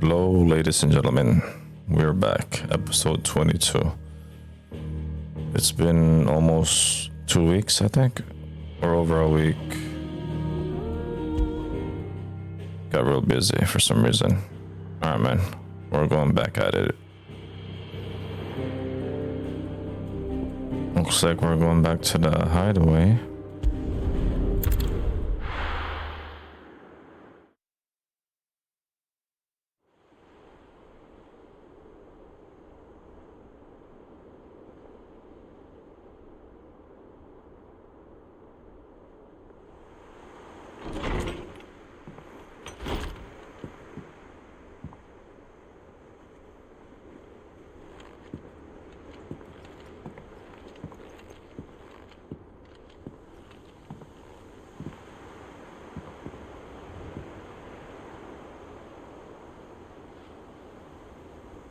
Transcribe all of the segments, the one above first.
Hello, ladies and gentlemen. We're back, episode 22. It's been almost 2 weeks, I think, or over a week. Got real busy for some reason. Alright, man, we're going back at it. Looks like we're going back to the hideaway.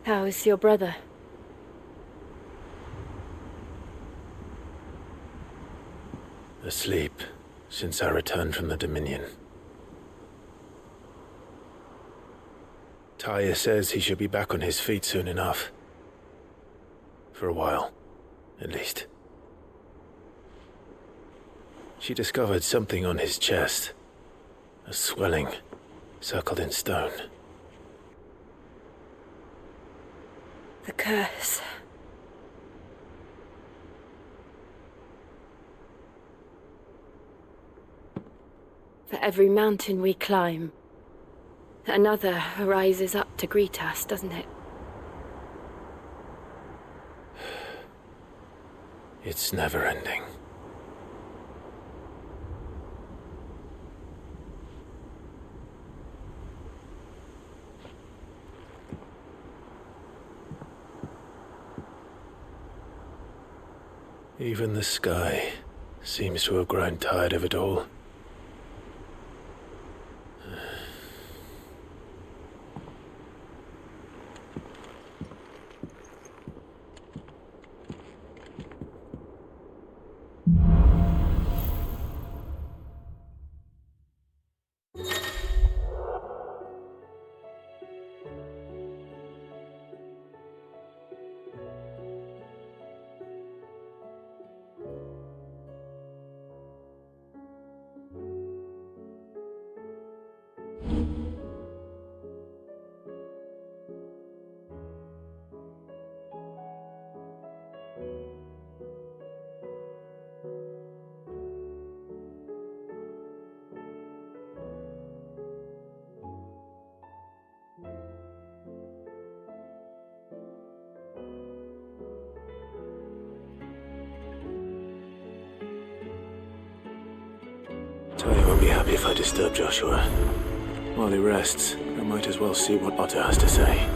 How is your brother? Asleep since I returned from the Dominion. Taya says he should be back on his feet soon enough. For a while, at least. She discovered something on his chest. A swelling, circled in stone. The curse. For every mountain we climb, another rises up to greet us, doesn't it? It's never ending. Even the sky seems to have grown tired of it all. Taya won't be happy if I disturb Joshua. While he rests, I might as well see what Otto has to say.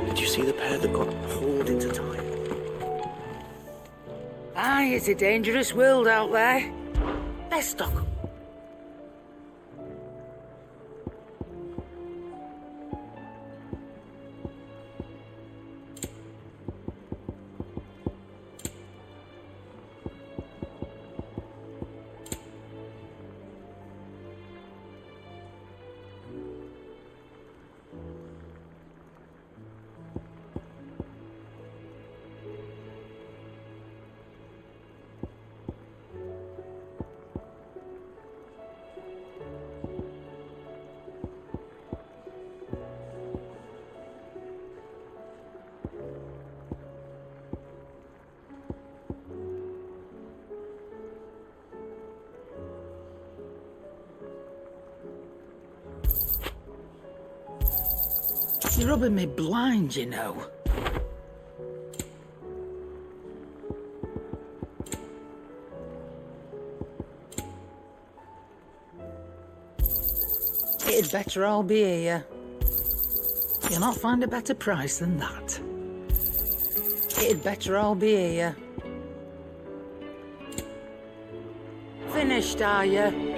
Did you see the pair that got hauled into time? Aye, it's a dangerous world out there. Let's stock up. It's rubbing me blind, you know. It'd better all be here. You'll not find a better price than that. It'd better all be here. Finished, are you?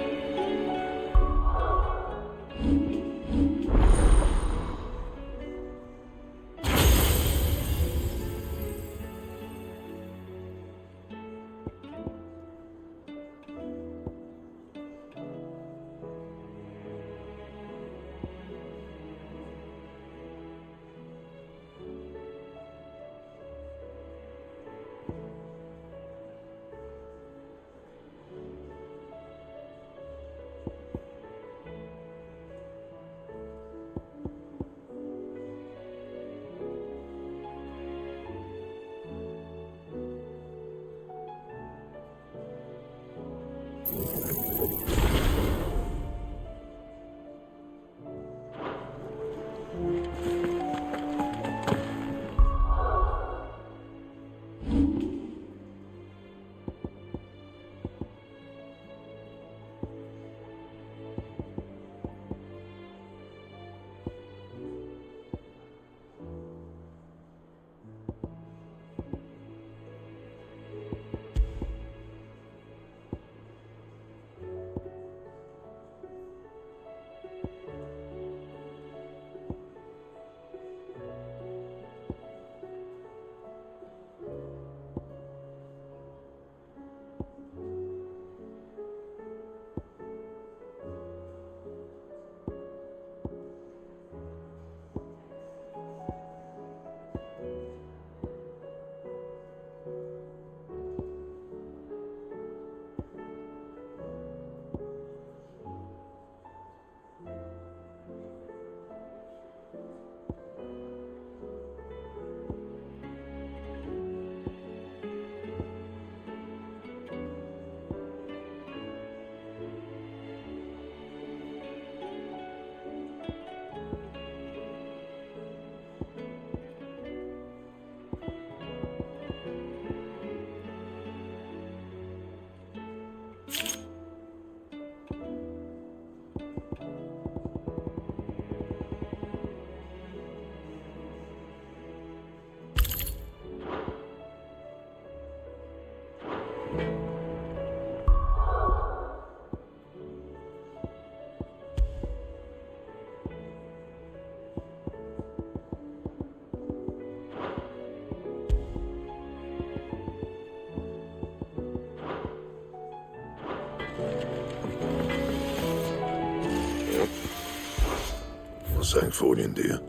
Something for you, dear.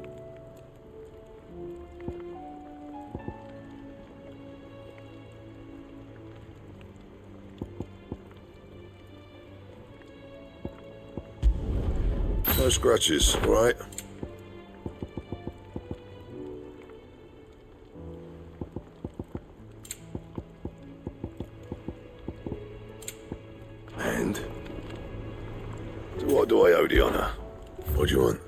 No scratches, all right? And? To what do I owe the honour? What do you want?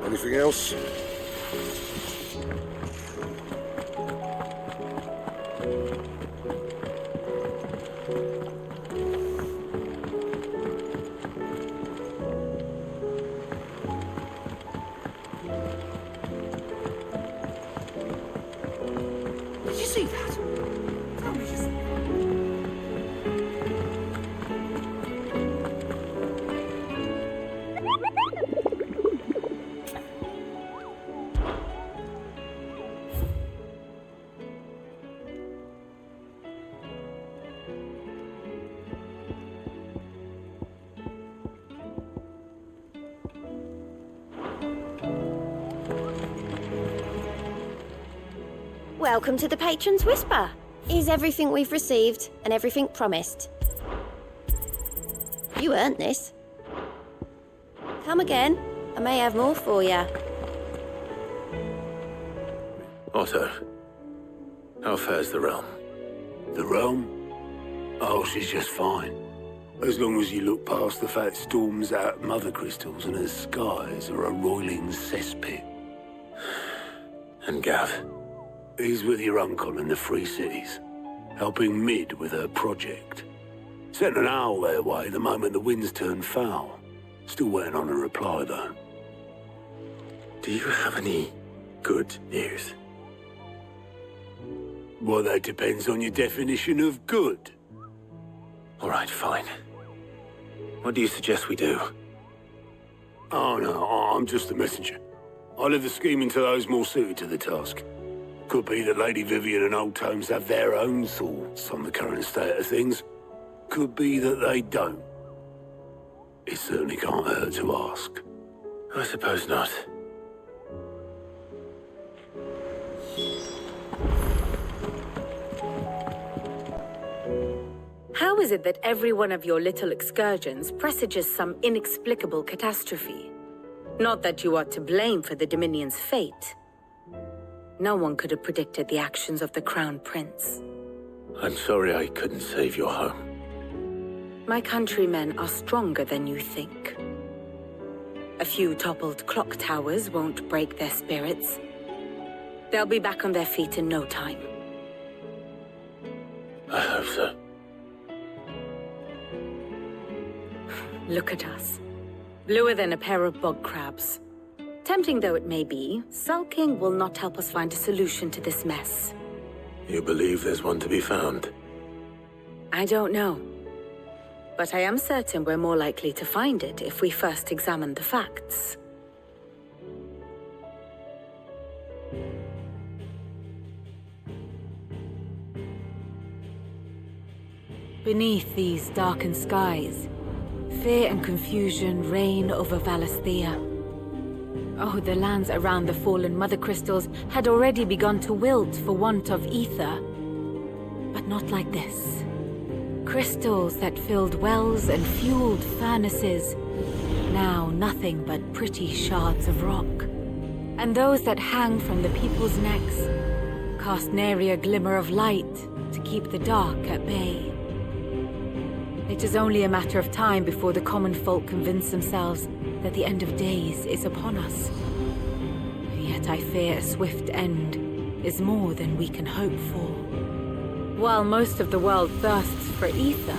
Anything else? Did you see that? Tell me just... Welcome to the Patron's Whisper. Is everything we've received and everything promised? You earned this. Come again. I may have more for you. Otto, how fares the realm? The realm? Oh, she's just fine. As long as you look past the fact storms out mother crystals and her skies are a roiling cesspit. And Gav? He's with your uncle in the Free Cities, helping Mid with her project. Sent an owl their way the moment the winds turned foul. Still waiting on a reply, though. Do you have any good news? Well, that depends on your definition of good. All right, fine. What do you suggest we do? Oh, no, I'm just the messenger. I leave the scheming to those more suited to the task. Could be that Lady Vivian and Old Tomes have their own thoughts on the current state of things. Could be that they don't. It certainly can't hurt to ask. I suppose not. How is it that every one of your little excursions presages some inexplicable catastrophe? Not that you are to blame for the Dominion's fate. No one could have predicted the actions of the Crown Prince. I'm sorry I couldn't save your home. My countrymen are stronger than you think. A few toppled clock towers won't break their spirits. They'll be back on their feet in no time. I hope so. Look at us. Bluer than a pair of bog crabs. Tempting though it may be, sulking will not help us find a solution to this mess. You believe there's one to be found? I don't know. But I am certain we're more likely to find it if we first examine the facts. Beneath these darkened skies, fear and confusion reign over Valisthea. Oh, the lands around the fallen mother crystals had already begun to wilt for want of ether. But not like this. Crystals that filled wells and fueled furnaces, now nothing but pretty shards of rock. And those that hang from the people's necks cast nary a glimmer of light to keep the dark at bay. It is only a matter of time before the common folk convince themselves that the end of days is upon us. Yet I fear a swift end is more than we can hope for. While most of the world thirsts for ether,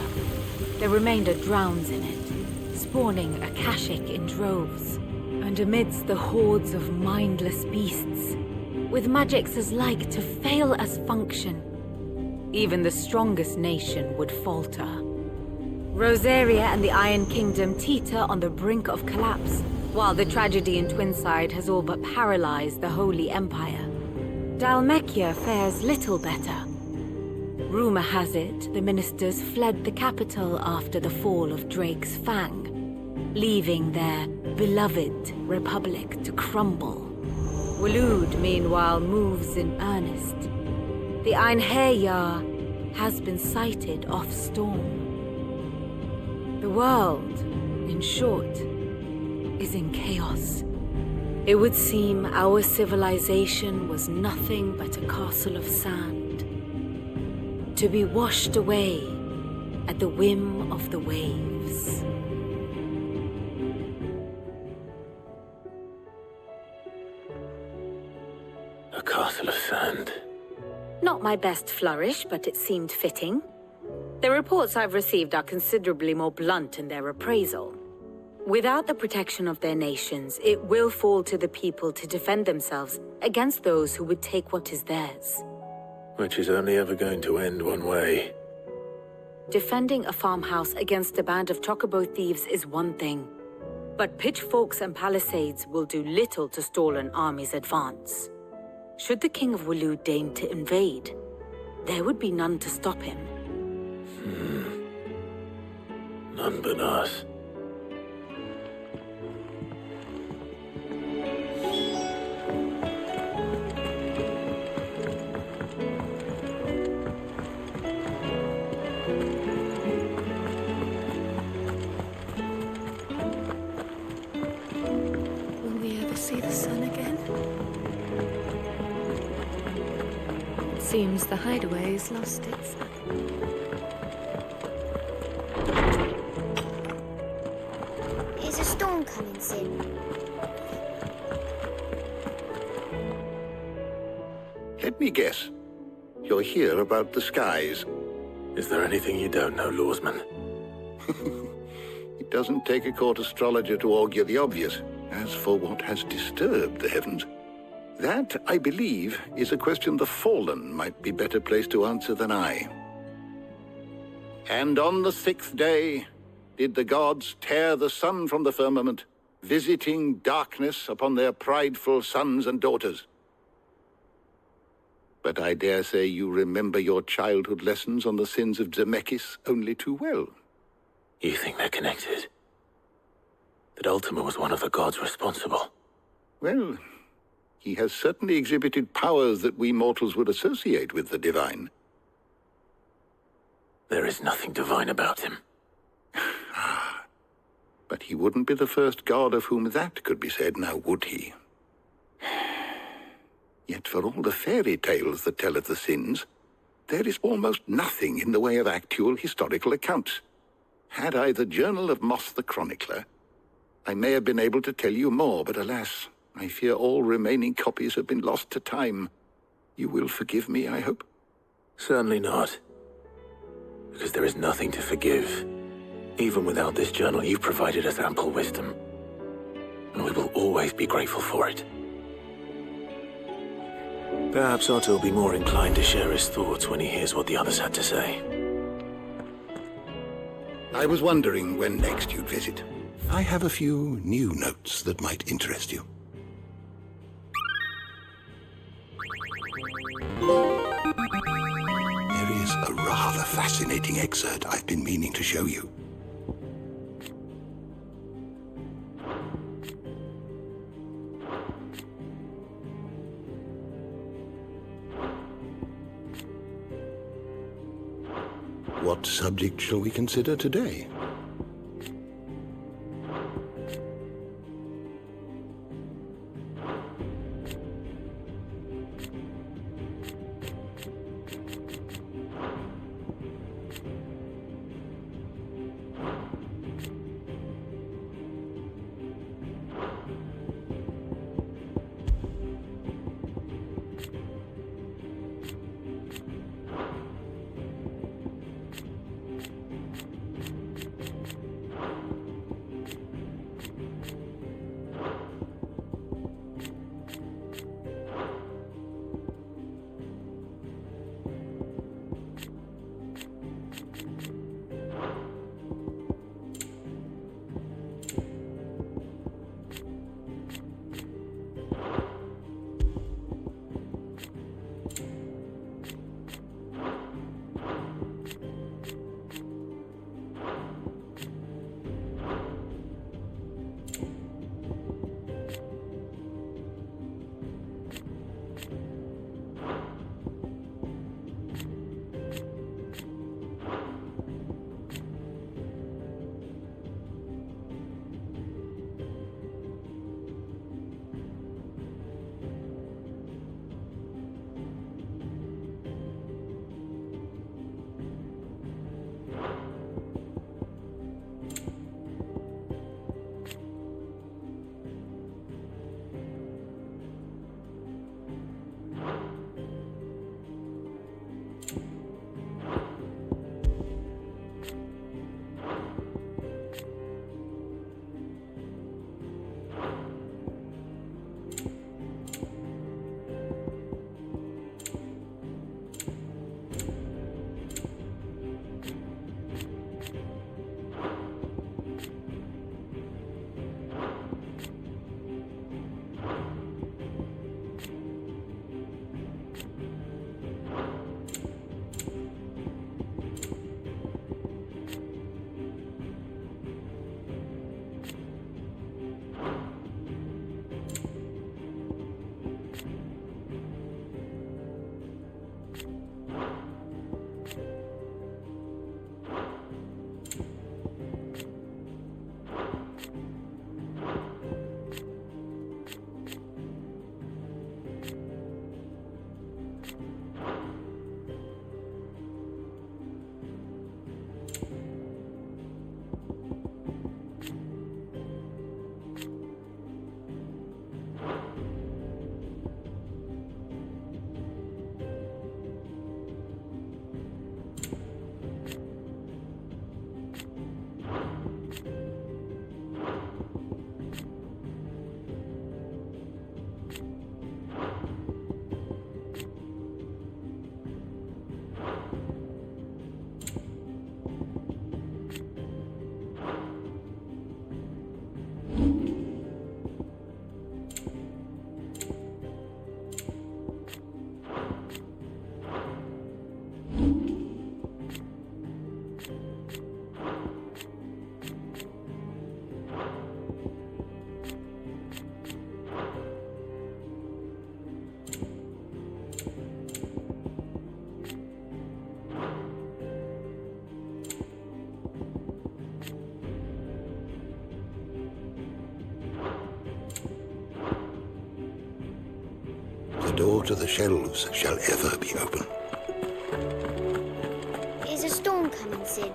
the remainder drowns in it, spawning Akashic in droves. And amidst the hordes of mindless beasts, with magics as like to fail as function, even the strongest nation would falter. Rosaria and the Iron Kingdom teeter on the brink of collapse, while the tragedy in Twinside has all but paralyzed the Holy Empire. Dalmekia fares little better. Rumor has it the ministers fled the capital after the fall of Drake's Fang, leaving their beloved republic to crumble. Waloed, meanwhile, moves in earnest. The Einherjar has been sighted off storm. The world, in short, is in chaos. It would seem our civilization was nothing but a castle of sand, to be washed away at the whim of the waves. A castle of sand. Not my best flourish, but it seemed fitting. The reports I've received are considerably more blunt in their appraisal. Without the protection of their nations, it will fall to the people to defend themselves against those who would take what is theirs. Which is only ever going to end one way. Defending a farmhouse against a band of Chocobo thieves is one thing, but pitchforks and palisades will do little to stall an army's advance. Should the King of Waloed deign to invade, there would be none to stop him. None but us. Will we ever see the sun again? Seems the hideaway's lost its... Is a storm coming soon? Let me guess. You're here about the skies. Is there anything you don't know, Lawsman? It doesn't take a court astrologer to augur the obvious. As for what has disturbed the heavens, that, I believe, is a question the Fallen might be better placed to answer than I. And on the 6th day did the gods tear the sun from the firmament, visiting darkness upon their prideful sons and daughters. But I dare say you remember your childhood lessons on the sins of Zemeckis only too well. You think they're connected? That Ultima was one of the gods responsible? Well, he has certainly exhibited powers that we mortals would associate with the divine. There is nothing divine about him. But he wouldn't be the first god of whom that could be said, now would he? Yet for all the fairy tales that tell of the sins, there is almost nothing in the way of actual historical accounts. Had I the Journal of Moss the Chronicler, I may have been able to tell you more, but alas, I fear all remaining copies have been lost to time. You will forgive me, I hope? Certainly not. Because there is nothing to forgive. Even without this journal, you've provided us ample wisdom. And we will always be grateful for it. Perhaps Otto will be more inclined to share his thoughts when he hears what the others had to say. I was wondering when next you'd visit. I have a few new notes that might interest you. There is a rather fascinating excerpt I've been meaning to show you. What subject shall we consider today? door to the shelves shall ever be open. Is a storm coming, Sid?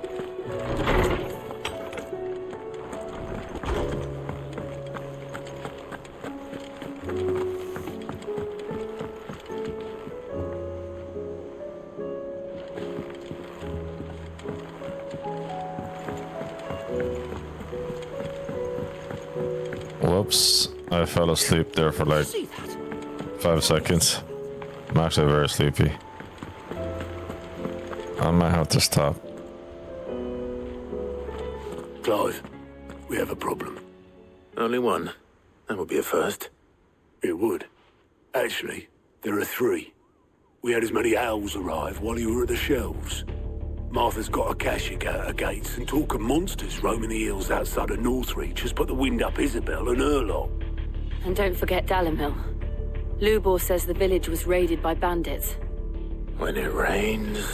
Whoops, I fell asleep there for like 5 seconds. I'm actually very sleepy. I might have to stop. Clive, we have a problem. Only one. That would be a first. It would. Actually, there are 3. We had as many owls arrive while you were at the shelves. Martha's got a Akashic out of gates, and talk of monsters roaming the hills outside of Northreach has put the wind up Isabel and her lot. And don't forget Dalimil. Lubor says the village was raided by bandits. When it rains...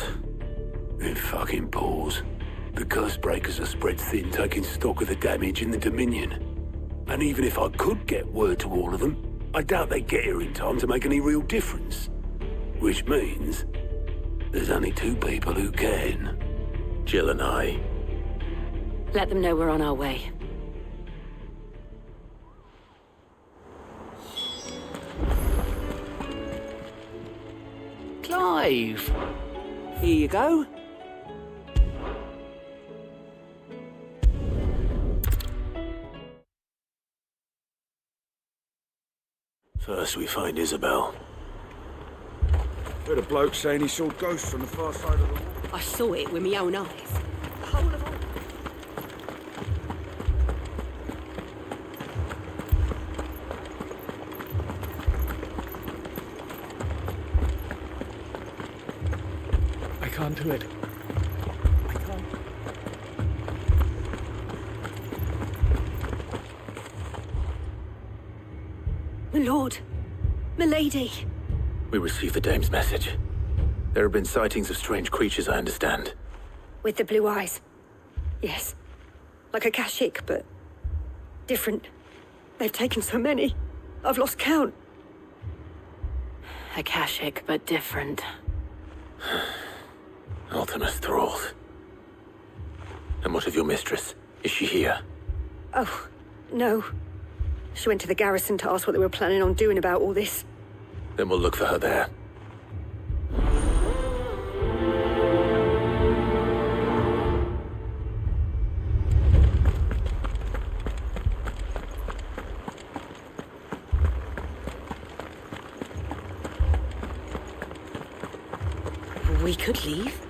It fucking pours. The curse breakers are spread thin, taking stock of the damage in the Dominion. And even if I could get word to all of them, I doubt they'd get here in time to make any real difference. Which means... there's only 2 people who can. Jill and I. Let them know we're on our way. Clive! Here you go. First we find Isabel. Heard a bloke saying he saw ghosts on the far side of the wall. I saw it with my own eyes. The whole of all. I can't do it. I can't. My lord. Milady. We received the dame's message. There have been sightings of strange creatures, I understand. With the blue eyes. Yes. Like a Akashic, but... different. They've taken so many. I've lost count. Akashic, but different. Ultimus thralls. And what of your mistress? Is she here? Oh, no. She went to the garrison to ask what they were planning on doing about all this. Then we'll look for her there. We could leave.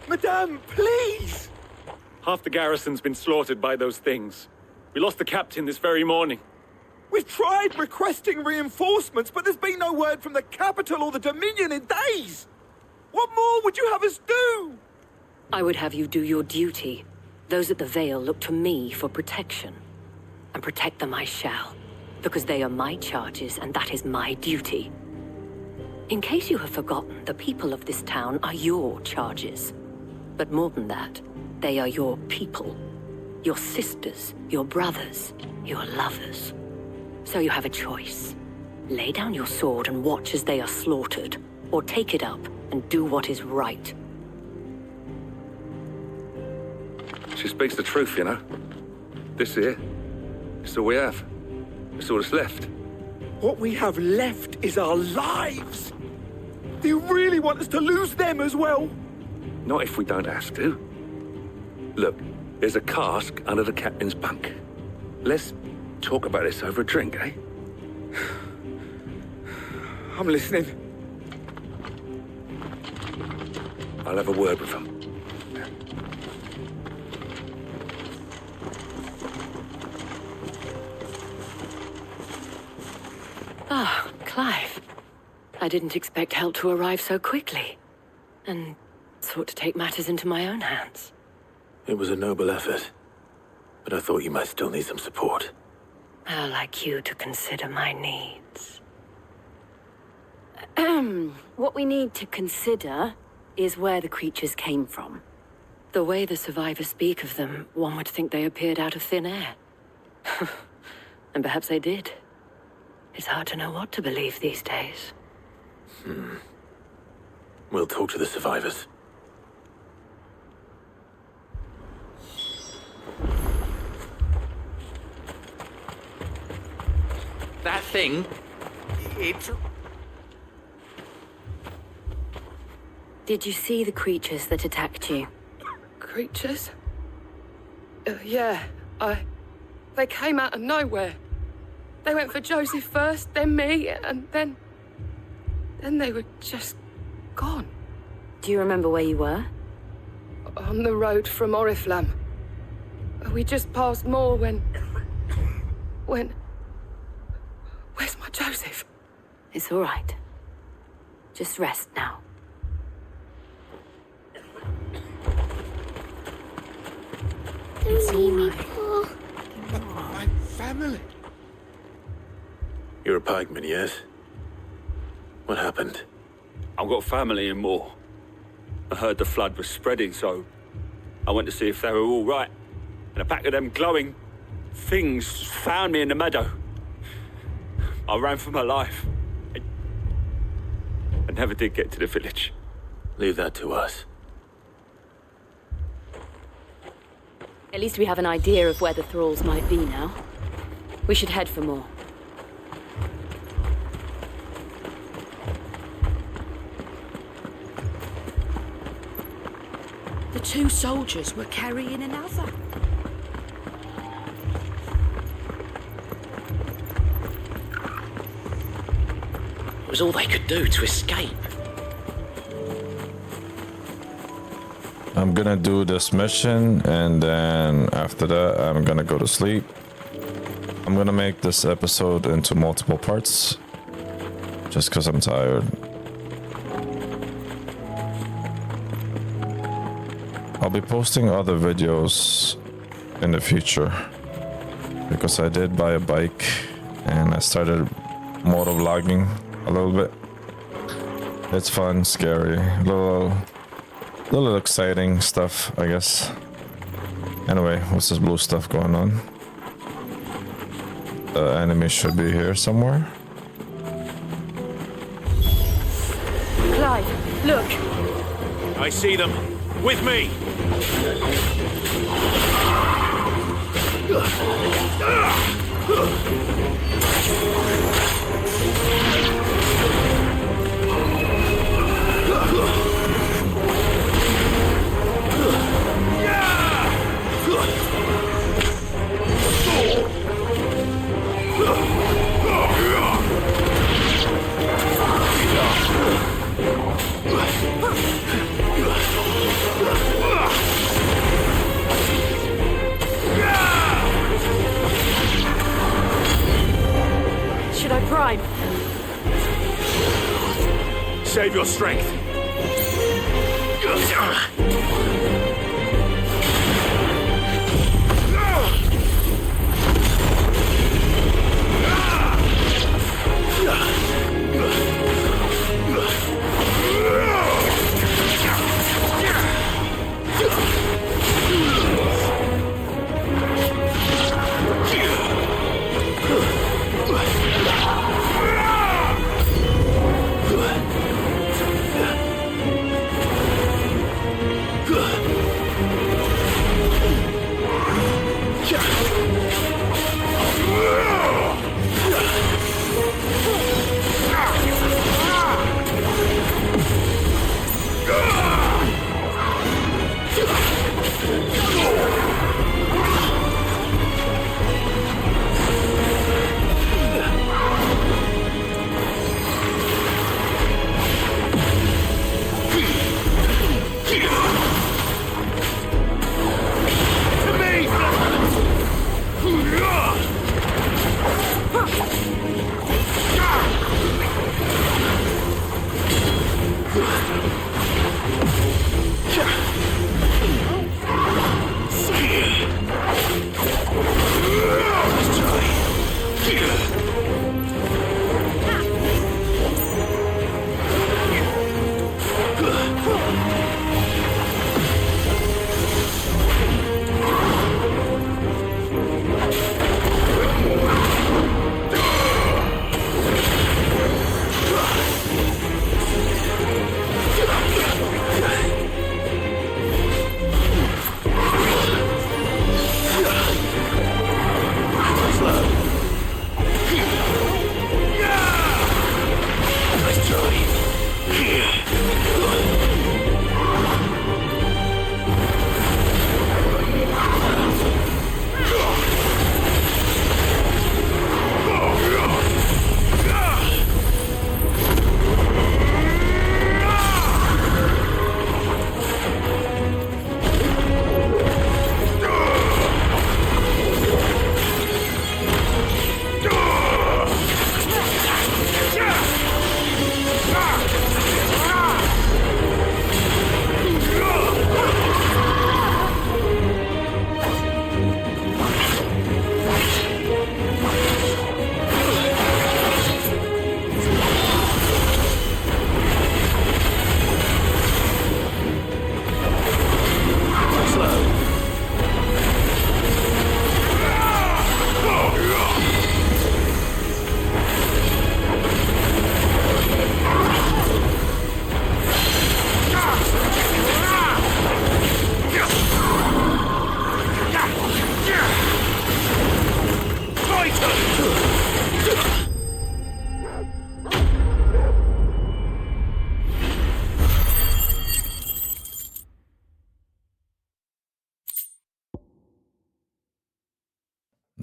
Madame, please! Half the garrison's been slaughtered by those things. We lost the captain this very morning. We've tried requesting reinforcements, but there's been no word from the capital or the Dominion in days! What more would you have us do? I would have you do your duty. Those at the Vale look to me for protection. And protect them I shall, because they are my charges and that is my duty. In case you have forgotten, the people of this town are your charges. But more than that, they are your people. Your sisters, your brothers, your lovers. So you have a choice. Lay down your sword and watch as they are slaughtered, or take it up and do what is right. She speaks the truth, you know. This here, it's all we have. It's all that's left. What we have left is our lives! Do you really want us to lose them as well? Not if we don't have to. Look, there's a cask under the captain's bunk. Let's talk about this over a drink, eh? I'm listening. I'll have a word with him. Ah, Clive. I didn't expect help to arrive so quickly. And sought to take matters into my own hands. It was a noble effort. But I thought you might still need some support. How like you to consider my needs. What we need to consider is where the creatures came from. The way the survivors speak of them, one would think they appeared out of thin air. And perhaps they did. It's hard to know what to believe these days. We'll talk to the survivors. That thing, it's... Did you see the creatures that attacked you? Creatures? Yeah, They came out of nowhere. They went for Joseph first, then me, and then they were just gone. Do you remember where you were? On the road from Oriflamme. We just passed Moor when... Where's my Joseph? It's all right. Just rest now. Don't leave me, Paul. My family. You're a pikeman, yes? What happened? I've got family in Moor. I heard the flood was spreading, so I went to see if they were all right. And a pack of them glowing things found me in the meadow. I ran for my life. I never did get to the village. Leave that to us. At least we have an idea of where the thralls might be now. We should head for more. The two soldiers were carrying another. It was all they could do to escape. I'm gonna do this mission, and then after that, I'm gonna go to sleep. I'm gonna make this episode into multiple parts, just because I'm tired. I'll be posting other videos in the future, because I did buy a bike, and I started motovlogging a little bit. It's fun, scary, little exciting stuff, I guess. Anyway, what's this blue stuff going on? The enemy should be here somewhere. Clive, look! I see them. With me! Should I prime? Save your strength.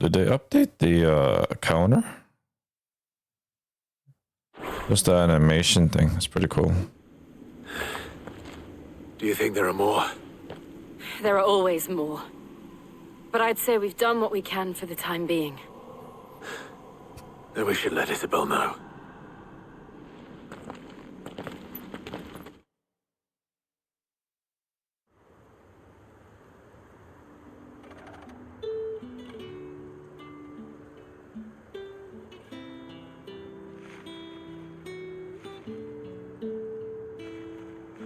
Did they update the counter? Just the animation thing. It's pretty cool. Do you think there are more? There are always more. But I'd say we've done what we can for the time being. Then we should let Isabel know.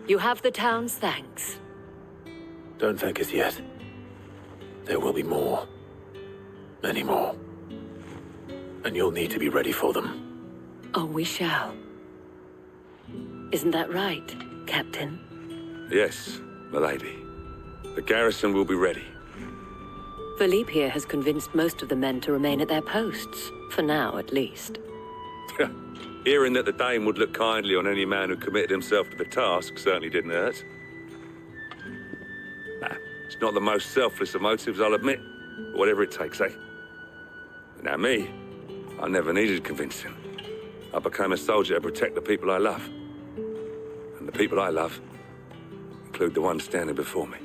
You have the town's thanks. Don't thank us yet. There will be more. Many more. And you'll need to be ready for them. Oh, we shall. Isn't that right, Captain? Yes, milady. The garrison will be ready. Philippe here has convinced most of the men to remain at their posts. For now, at least. Hearing that the Dane would look kindly on any man who committed himself to the task certainly didn't hurt. Nah, it's not the most selfless of motives, I'll admit. But whatever it takes, eh? Now me, I never needed convincing. I became a soldier to protect the people I love. And the people I love include the one standing before me.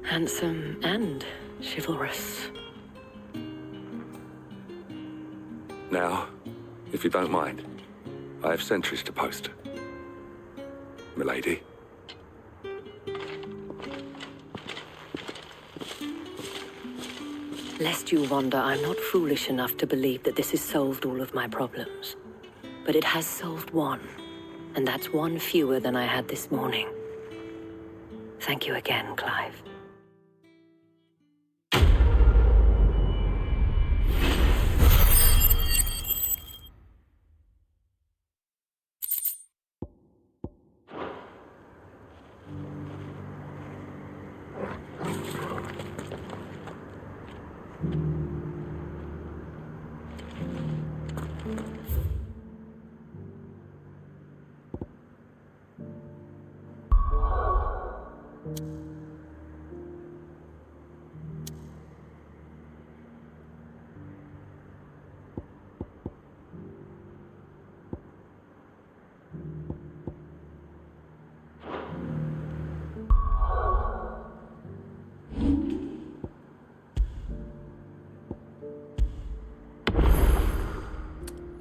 Handsome and chivalrous. Now, if you don't mind, I have sentries to post. Milady. Lest you wonder, I'm not foolish enough to believe that this has solved all of my problems. But it has solved one, and that's one fewer than I had this morning. Thank you again, Clive.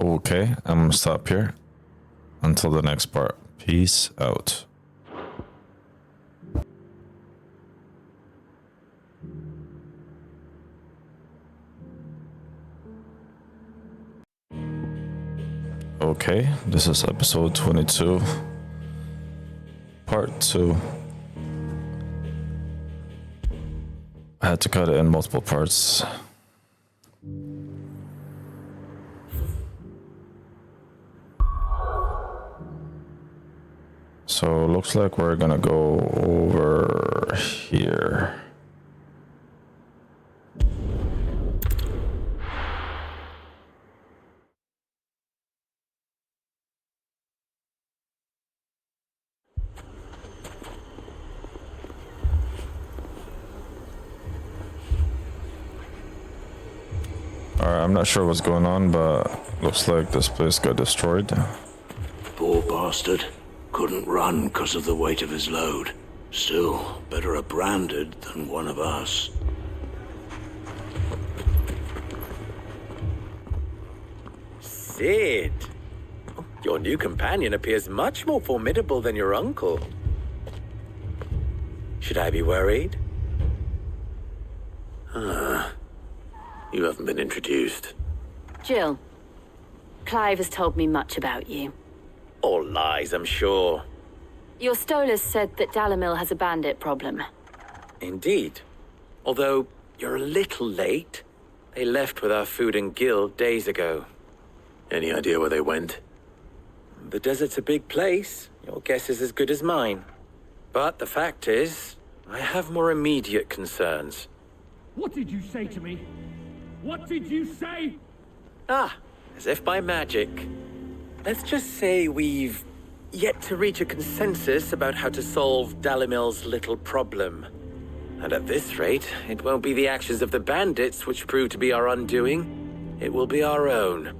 Okay, I'm gonna stop here until the next part. Peace out. Okay, this is episode 22, part 2. I had to cut it in multiple parts. So looks like we're gonna go over here. Alright, I'm not sure what's going on, but looks like this place got destroyed. Poor bastard. Couldn't run because of the weight of his load. Still, better a branded than one of us. Sid! Your new companion appears much more formidable than your uncle. Should I be worried? You haven't been introduced. Jill, Clive has told me much about you. All lies, I'm sure. Your Stolas said that Dalimil has a bandit problem. Indeed. Although, you're a little late. They left with our food and guild days ago. Any idea where they went? The desert's a big place. Your guess is as good as mine. But the fact is, I have more immediate concerns. What did you say to me? What did you say? Ah, as if by magic. Let's just say we've yet to reach a consensus about how to solve Dalimil's little problem. And at this rate, it won't be the actions of the bandits which prove to be our undoing. It will be our own.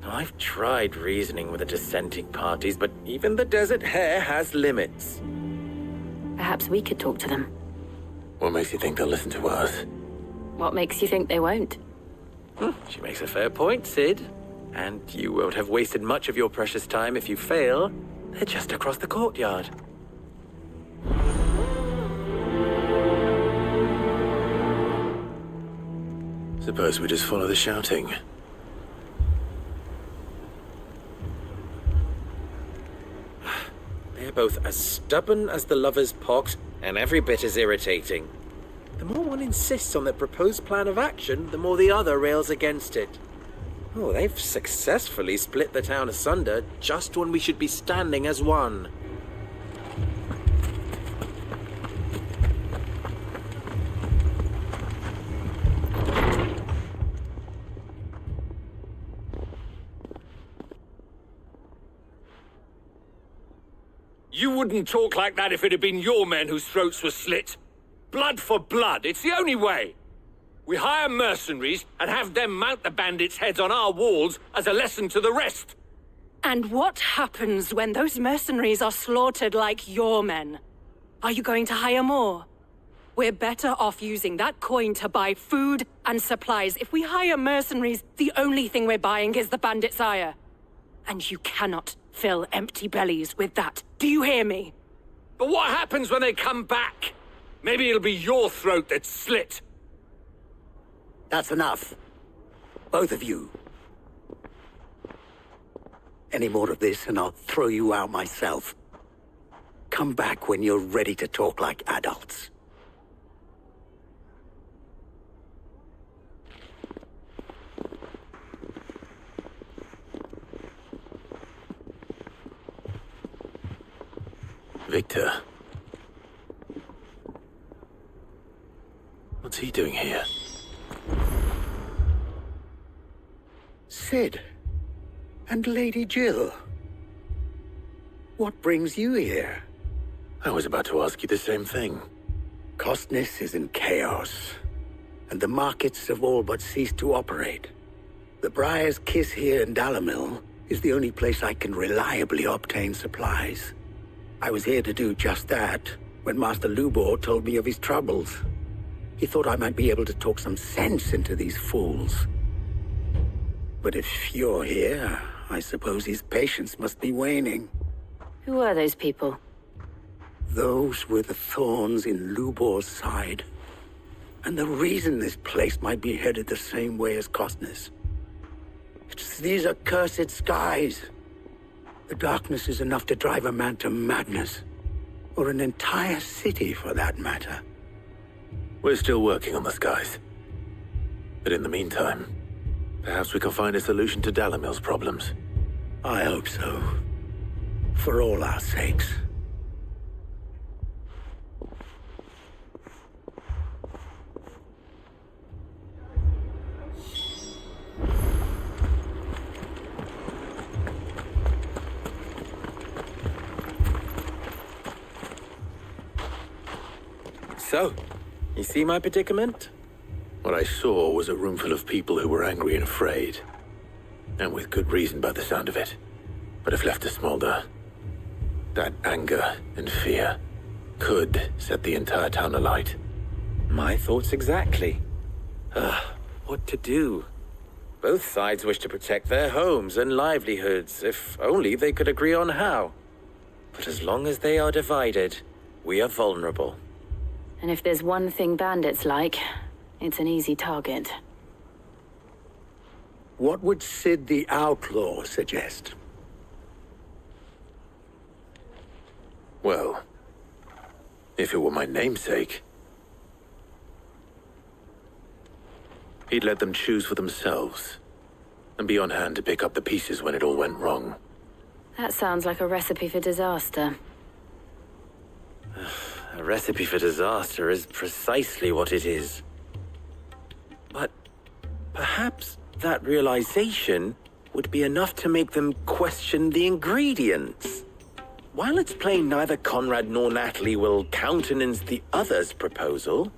I've tried reasoning with the dissenting parties, but even the Desert Hare has limits. Perhaps we could talk to them. What makes you think they'll listen to us? What makes you think they won't? She makes a fair point, Sid. And you won't have wasted much of your precious time if you fail. They're just across the courtyard. Suppose we just follow the shouting. They're both as stubborn as the lover's pox, and every bit as irritating. The more one insists on their proposed plan of action, the more the other rails against it. Oh, they've successfully split the town asunder just when we should be standing as one. You wouldn't talk like that if it had been your men whose throats were slit. Blood for blood, it's the only way. We hire mercenaries and have them mount the bandits' heads on our walls as a lesson to the rest. And what happens when those mercenaries are slaughtered like your men? Are you going to hire more? We're better off using that coin to buy food and supplies. If we hire mercenaries, the only thing we're buying is the bandits' ire. And you cannot fill empty bellies with that. Do you hear me? But what happens when they come back? Maybe it'll be your throat that's slit. That's enough. Both of you. Any more of this and I'll throw you out myself. Come back when you're ready to talk like adults. Victor. What's he doing here? Sid. And Lady Jill. What brings you here? I was about to ask you the same thing. Costness is in chaos, and the markets have all but ceased to operate. The Briar's Kiss here in Dalamil is the only place I can reliably obtain supplies. I was here to do just that when Master Lubor told me of his troubles. He thought I might be able to talk some sense into these fools. But if you're here, I suppose his patience must be waning. Who are those people? Those were the thorns in Lubor's side. And the reason this place might be headed the same way as Costness. It's these accursed skies. The darkness is enough to drive a man to madness. Or an entire city, for that matter. We're still working on the skies. But in the meantime, perhaps we can find a solution to Dalamil's problems. I hope so. For all our sakes. So, you see my predicament? What I saw was a room full of people who were angry and afraid. And with good reason by the sound of it. But if left to smolder, that anger and fear could set the entire town alight. My thoughts exactly. What to do? Both sides wish to protect their homes and livelihoods, if only they could agree on how. But as long as they are divided, we are vulnerable. And if there's one thing bandits like, it's an easy target. What would Sid the Outlaw suggest? Well, if it were my namesake, he'd let them choose for themselves and be on hand to pick up the pieces when it all went wrong. That sounds like a recipe for disaster. A recipe for disaster is precisely what it is. But perhaps that realization would be enough to make them question the ingredients. while it's plain neither Conrad nor Natalie will countenance the other's proposal,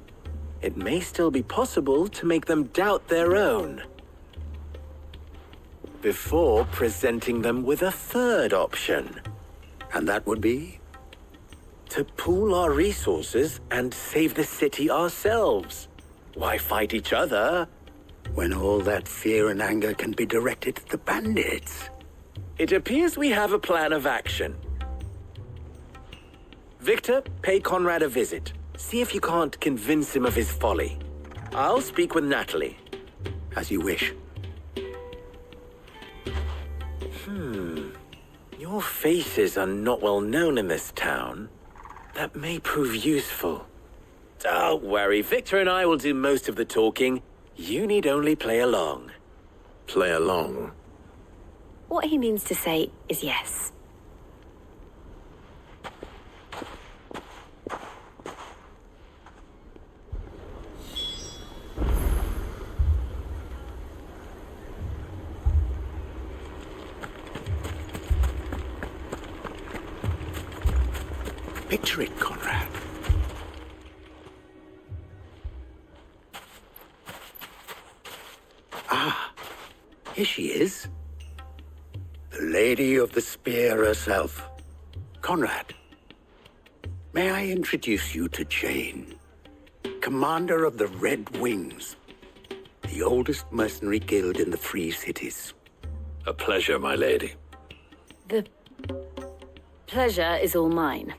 it may still be possible to make them doubt their own before presenting them with a third option. And that would be? To pool our resources and save the city ourselves. Why fight each other when all that fear and anger can be directed at the bandits? It appears we have a plan of action. Victor, pay Conrad a visit. See if you can't convince him of his folly. I'll speak with Natalie. As you wish. Your faces are not well known in this town. That may prove useful. Don't worry, Victor and I will do most of the talking. You need only play along. Play along? What he means to say is yes. Picture it, Conrad. Ah, here she is. The Lady of the Spear herself. Conrad, may I introduce you to Jane, commander of the Red Wings, the oldest mercenary guild in the Free Cities. A pleasure, my lady. The pleasure is all mine.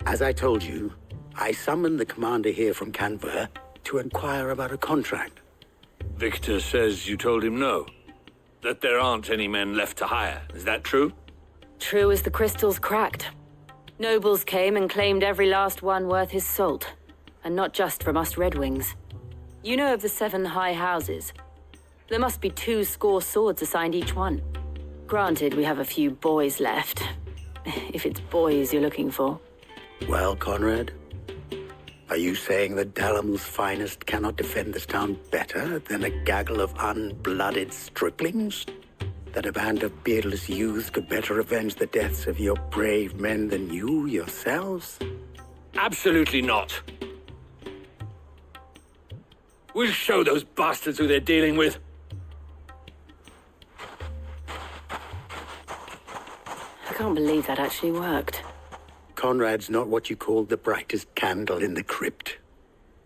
As I told you, I summoned the commander here from Canberra to inquire about a contract. Victor says you told him no. That there aren't any men left to hire. Is that true? True as the crystals cracked. Nobles came and claimed every last one worth his salt. And not just from us Red Wings. You know of the 7 high houses. There must be 2 score swords assigned each one. Granted, we have a few boys left. If it's boys you're looking for. Well, Conrad, are you saying that Dalamil's finest cannot defend this town better than a gaggle of unblooded striplings? That a band of beardless youths could better avenge the deaths of your brave men than you yourselves? Absolutely not. We'll show those bastards who they're dealing with. I can't believe that actually worked. Conrad's not what you call the brightest candle in the crypt.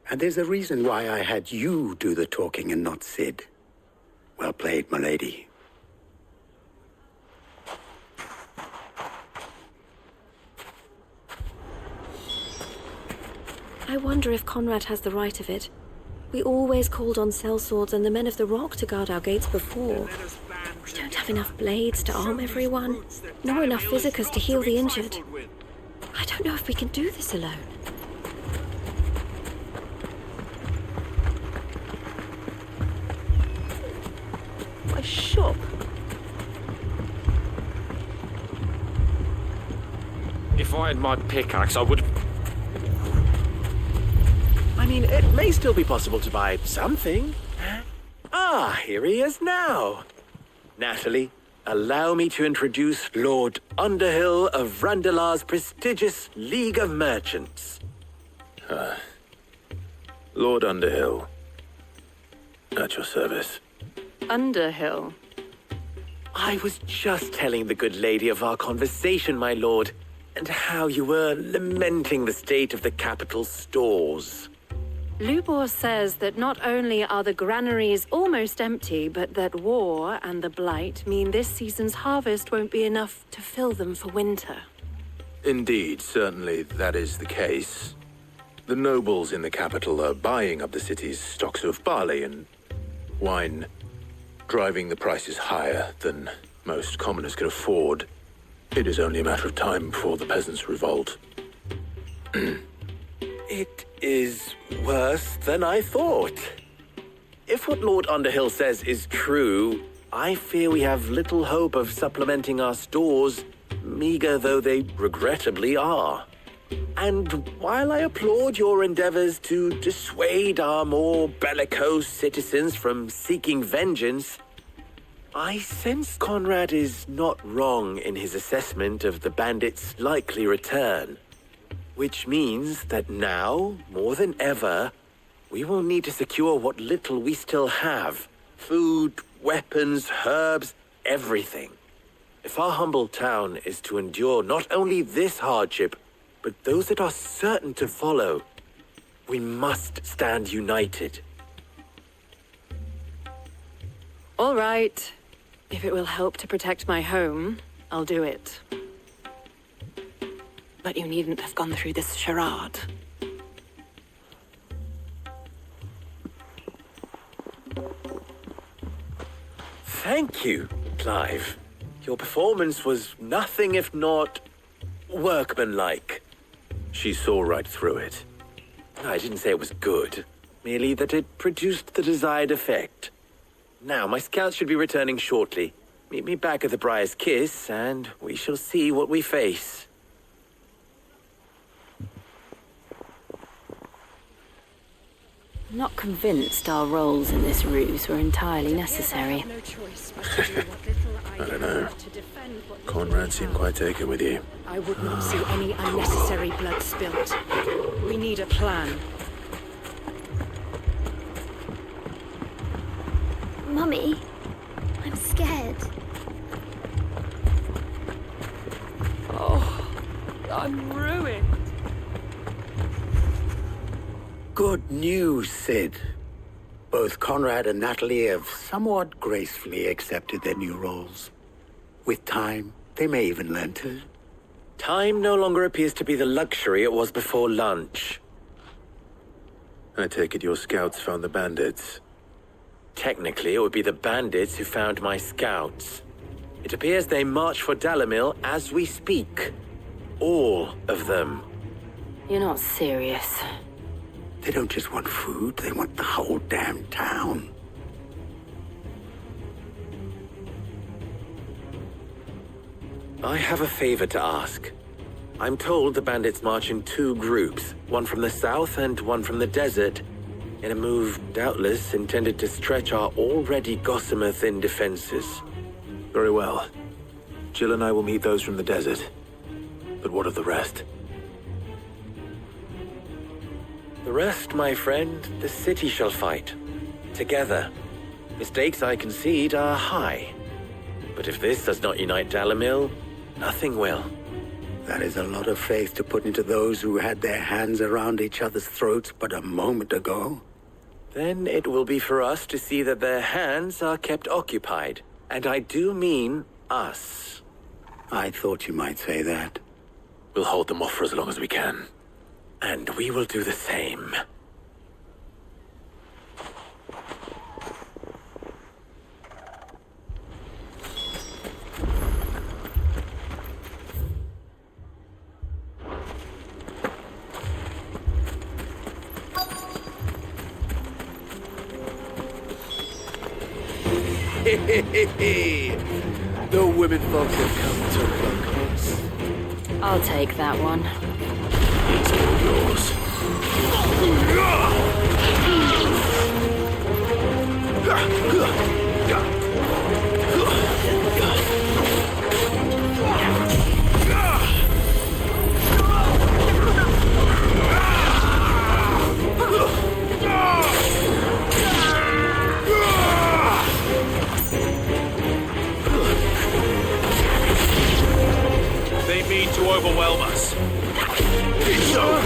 And there's a reason why I had you do the talking and not Sid. Well played, my lady. I wonder if Conrad has the right of it. We always called on sellswords and the men of the rock to guard our gates before. We don't have enough blades to arm everyone, nor enough physicers to heal the injured. I don't know if we can do this alone. My shop? If I had my pickaxe, I would... I mean, it may still be possible to buy something. Ah, here he is now. Natalie, allow me to introduce Lord Underhill of Randalar's prestigious League of Merchants. Lord Underhill. At your service. Underhill? I was just telling the good lady of our conversation, my lord, and how you were lamenting the state of the capital's stores. Lubor says that not only are the granaries almost empty, but that war and the Blight mean this season's harvest won't be enough to fill them for winter. Indeed, certainly that is the case. The nobles in the capital are buying up the city's stocks of barley and wine, driving the prices higher than most commoners can afford. It is only a matter of time before the peasants revolt. It is worse than I thought. If what Lord Underhill says is true, I fear we have little hope of supplementing our stores, meager though they regrettably are. And while I applaud your endeavors to dissuade our more bellicose citizens from seeking vengeance, I sense Conrad is not wrong in his assessment of the bandits' likely return. Which means that now, more than ever, we will need to secure what little we still have. Food, weapons, herbs, everything. If our humble town is to endure not only this hardship, but those that are certain to follow, we must stand united. All right. If it will help to protect my home, I'll do it. But you needn't have gone through this charade. Thank you, Clive. Your performance was nothing if not workmanlike. She saw right through it. I didn't say it was good, merely that it produced the desired effect. Now, my scouts should be returning shortly. Meet me back at the Briar's Kiss, and we shall see what we face. I'm not convinced our roles in this ruse were entirely necessary. I don't know. Conrad seemed quite taken with you. I would not see any unnecessary blood spilt. We need a plan. Mummy, I'm scared. Oh, I'm ruined. Good news, Sid. Both Conrad and Natalie have somewhat gracefully accepted their new roles. With time, they may even learn to. Time no longer appears to be the luxury it was before lunch. I take it your scouts found the bandits. Technically, it would be the bandits who found my scouts. It appears they march for Dalamil as we speak. All of them. You're not serious. They don't just want food, they want the whole damn town. I have a favor to ask. I'm told the bandits march in two groups, one from the south and one from the desert, in a move doubtless intended to stretch our already gossamer-thin defenses. Very well. Jill and I will meet those from the desert. But what of the rest? The rest, my friend, the city shall fight. Together. The stakes, I concede, are high. But if this does not unite Dalamil, nothing will. That is a lot of faith to put into those who had their hands around each other's throats but a moment ago. Then it will be for us to see that their hands are kept occupied. And I do mean us. I thought you might say that. We'll hold them off for as long as we can. And we will do the same. The women folk have come to welcome us. I'll take that one. It's all yours. They mean to overwhelm us. It's over.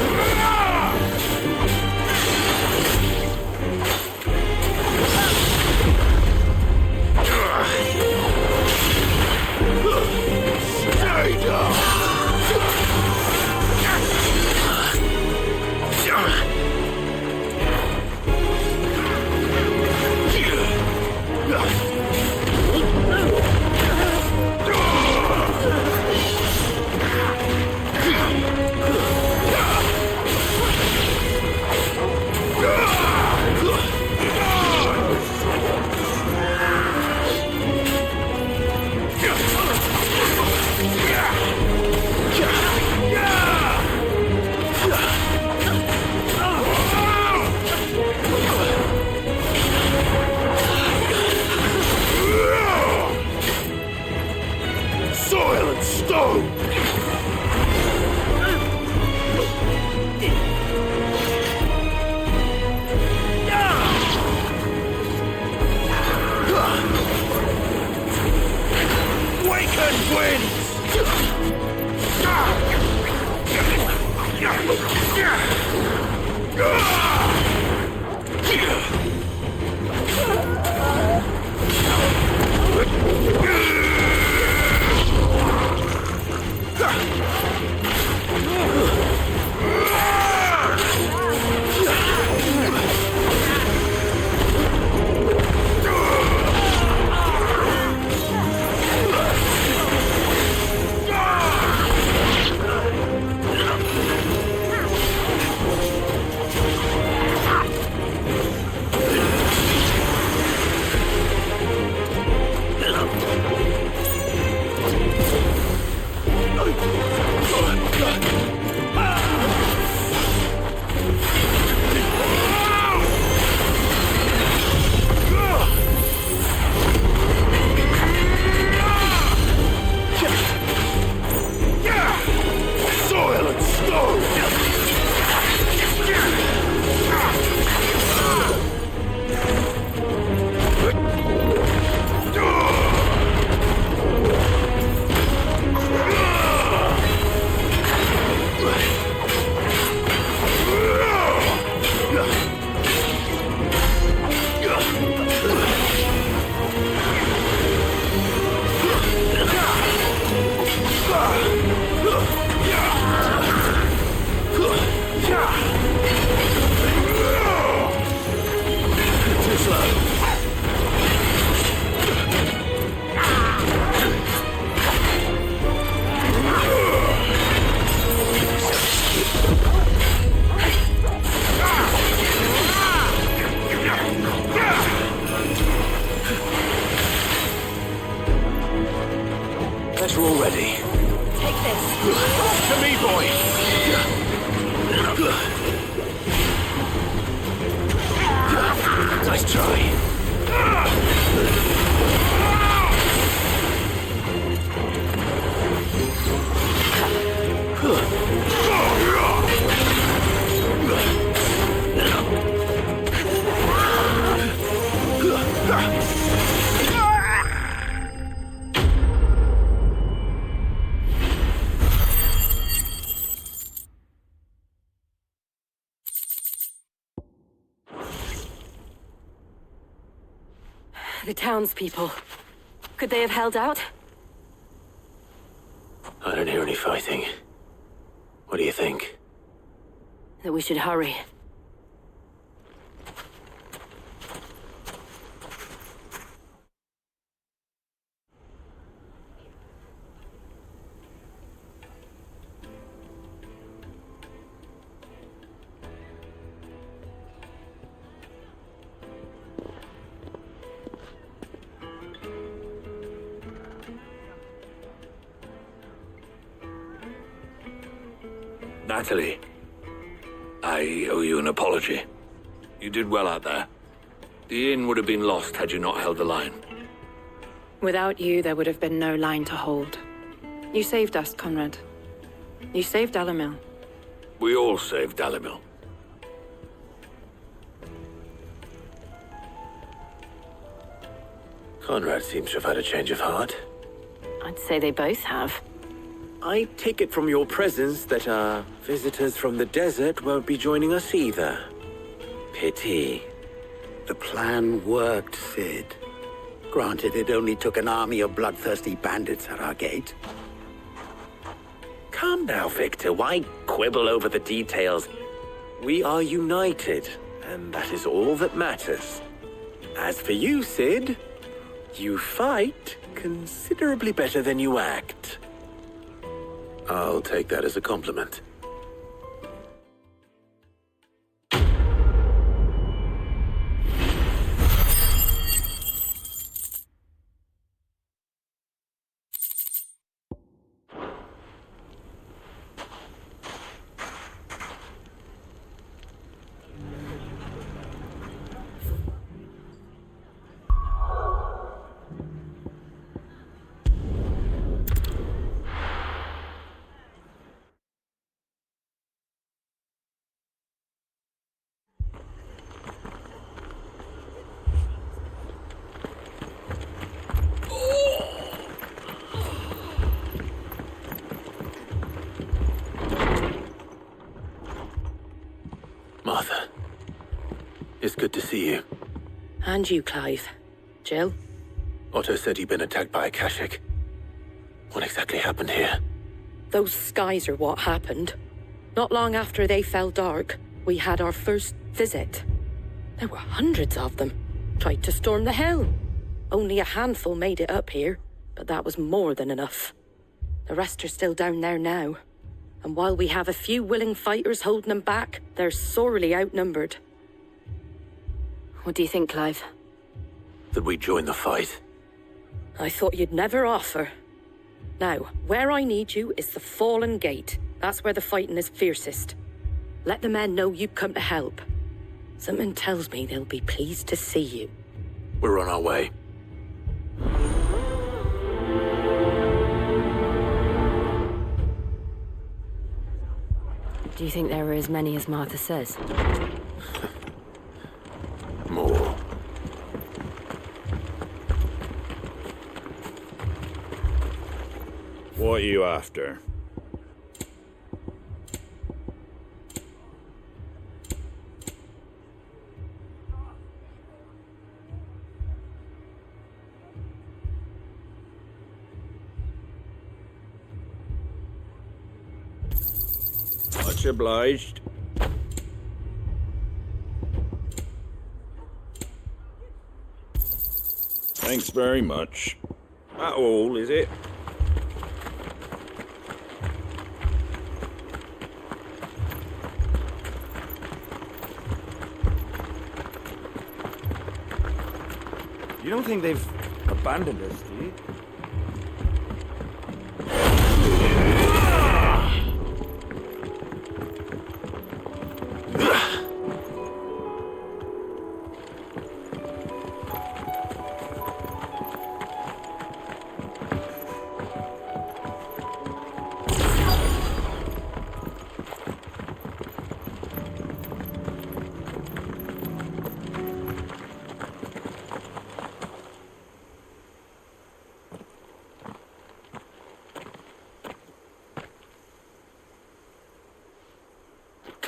The townspeople. Could they have held out? I don't hear any fighting. What do you think? That we should hurry. Natalie, I owe you an apology. You did well out there. The inn would have been lost had you not held the line. Without you, there would have been no line to hold. You saved us, Conrad. You saved Dalamil. We all saved Dalamil. Conrad seems to have had a change of heart. I'd say they both have. I take it from your presence that our visitors from the desert won't be joining us either. Pity. The plan worked, Sid. Granted, it only took an army of bloodthirsty bandits at our gate. Calm now, Victor. Why quibble over the details? We are united, and that is all that matters. As for you, Sid, you fight considerably better than you act. I'll take that as a compliment. Martha. It's good to see you. And you, Clive. Jill? Otto said you'd been attacked by Akashic. What exactly happened here? Those skies are what happened. Not long after they fell dark, we had our first visit. There were hundreds of them. Tried to storm the Helm. Only a handful made it up here, but that was more than enough. The rest are still down there now. And while we have a few willing fighters holding them back, they're sorely outnumbered. What do you think, Clive? That we join the fight? I thought you'd never offer. Now, where I need you is the Fallen Gate. That's where the fighting is fiercest. Let the men know you've come to help. Something tells me they'll be pleased to see you. We're on our way. Do you think there are as many as Martha says? More. What are you after? Much obliged. Thanks very much. That all, is it? You don't think they've abandoned us, do you?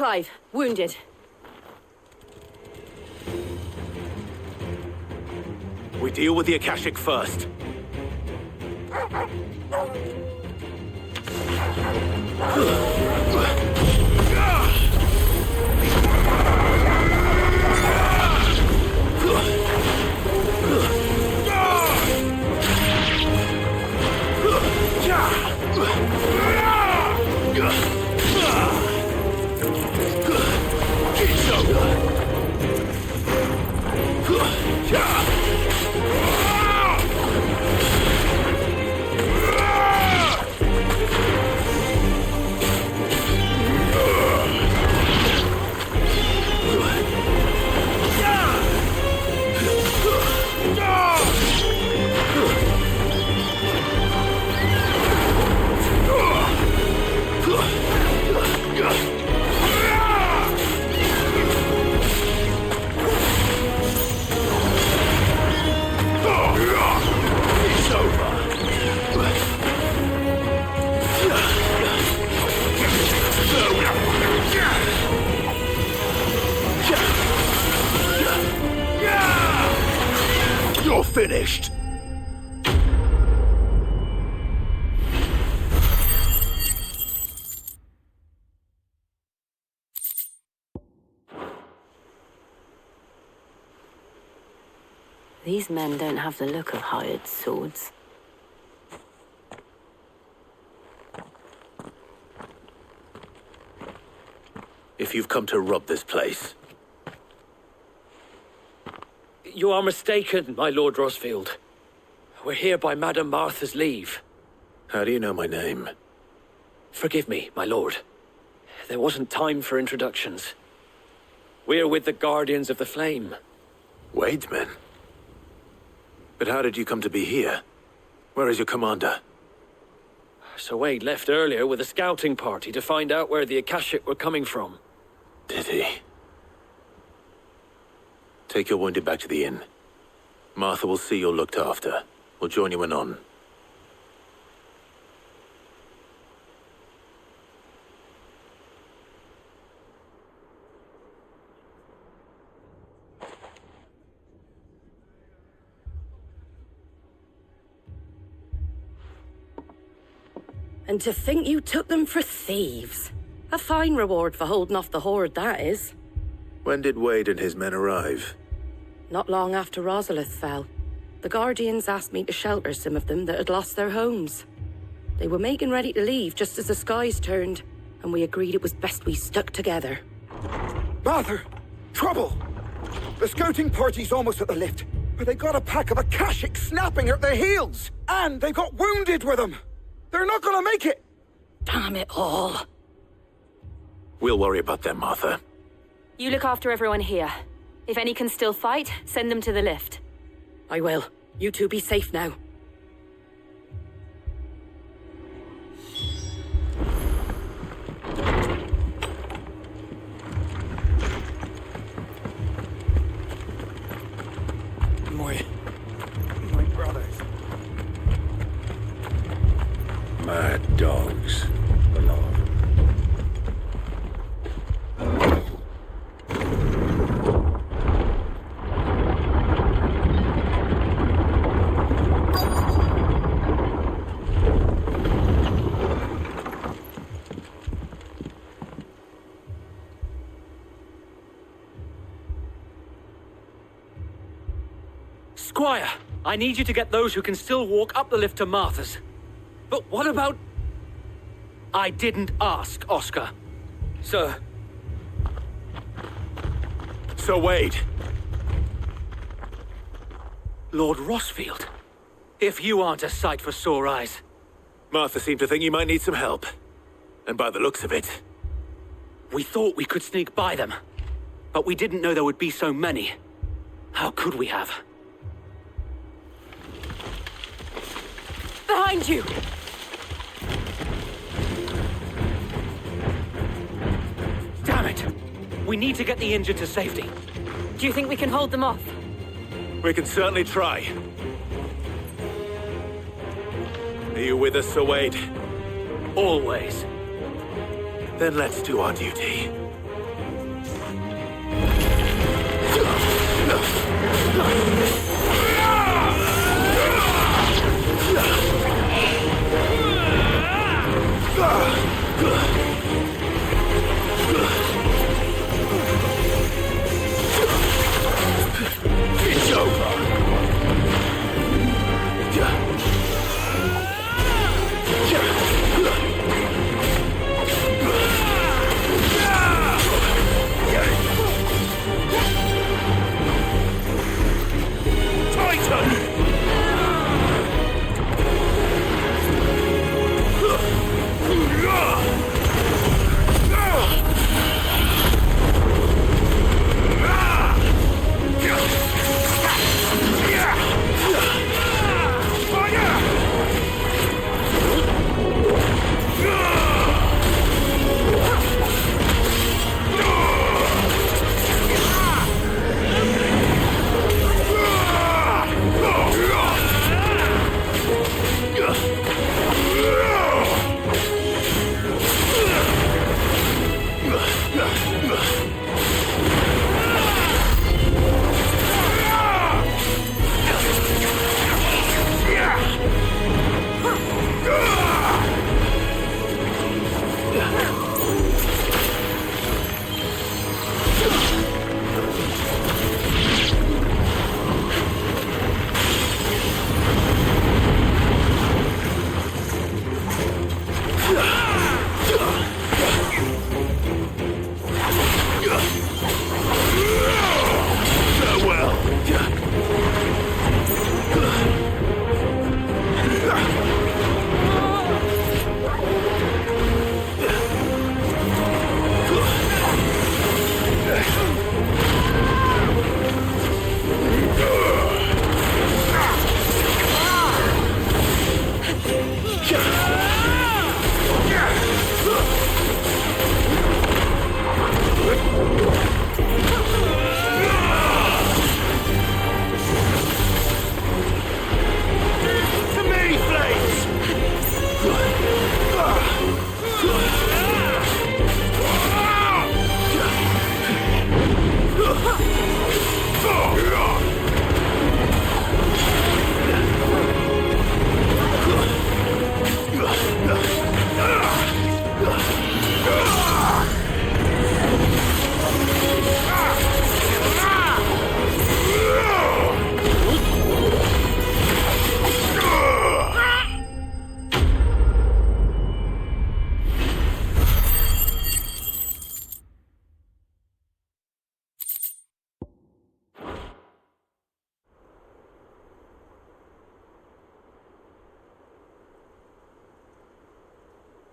Clive, wounded. We deal with the Akashic first. You're finished! These men don't have the look of hired swords. If you've come to rob this place, You are mistaken, my Lord Rosfield. We're here by Madame Martha's leave. how do you know my name? Forgive me, my lord. There wasn't time for introductions. We're with the Guardians of the Flame. Wade's men? But how did you come to be here? Where is your commander? Sir Wade left earlier with a scouting party to find out where the Akashic were coming from. Did he? Take your wounded back to the inn. Martha will see you're looked after. We'll join you anon. And to think you took them for thieves. A fine reward for holding off the horde, that is. When did Wade and his men arrive? Not long after Rosalith fell. The Guardians asked me to shelter some of them that had lost their homes. They were making ready to leave just as the skies turned, and we agreed it was best we stuck together. Martha! Trouble! The scouting party's almost at the lift, but they got a pack of Akashics snapping at their heels! And they got wounded with them! They're not gonna make it! Damn it all. We'll worry about them, Martha. You look after everyone here. If any can still fight, send them to the lift. I will. You two be safe now. My brothers. Mad dogs. Squire, I need you to get those who can still walk up the lift to Martha's. But what about... I didn't ask, Oscar. Sir. Sir Wade. Lord Rossfield. If you aren't a sight for sore eyes. Martha seemed to think you might need some help. And by the looks of it... We thought we could sneak by them. But we didn't know there would be so many. How could we have? Behind you! Damn it! We need to get the injured to safety. Do you think we can hold them off? We can certainly try. Are you with us, Sir Wade? Always. Then let's do our duty. It's over.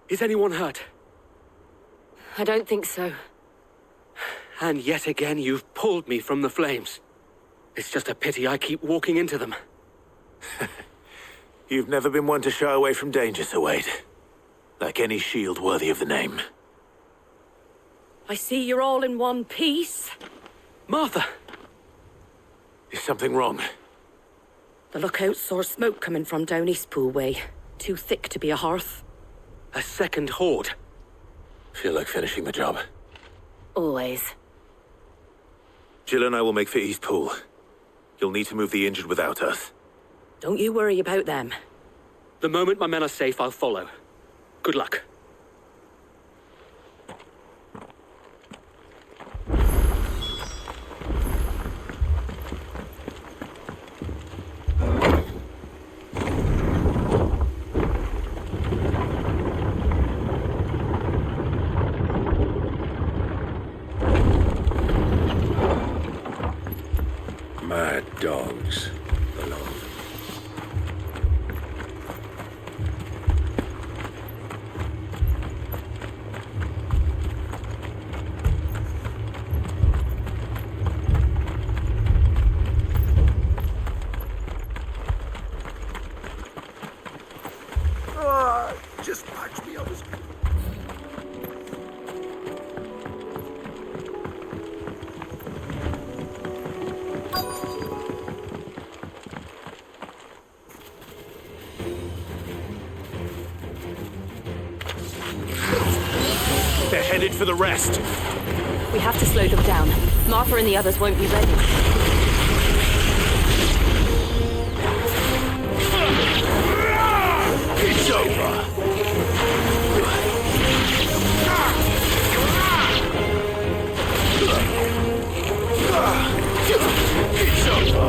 Is anyone hurt? I don't think so. And yet again, you've pulled me from the flames. It's just a pity I keep walking into them. You've never been one to shy away from danger, Sir Wade. Like any shield worthy of the name. I see you're all in one piece. Martha! Is something wrong? The lookout saw smoke coming from down Eastpool way. Too thick to be a hearth. A second horde. Feel like finishing the job. Always. Jill and I will make for Eastpool. You'll need to move the injured without us. Don't you worry about them. The moment my men are safe, I'll follow. Good luck. Mad dogs alone. Just patch me up as... They're headed for the rest. We have to slow them down. Martha and the others won't be ready. It's over. It's over.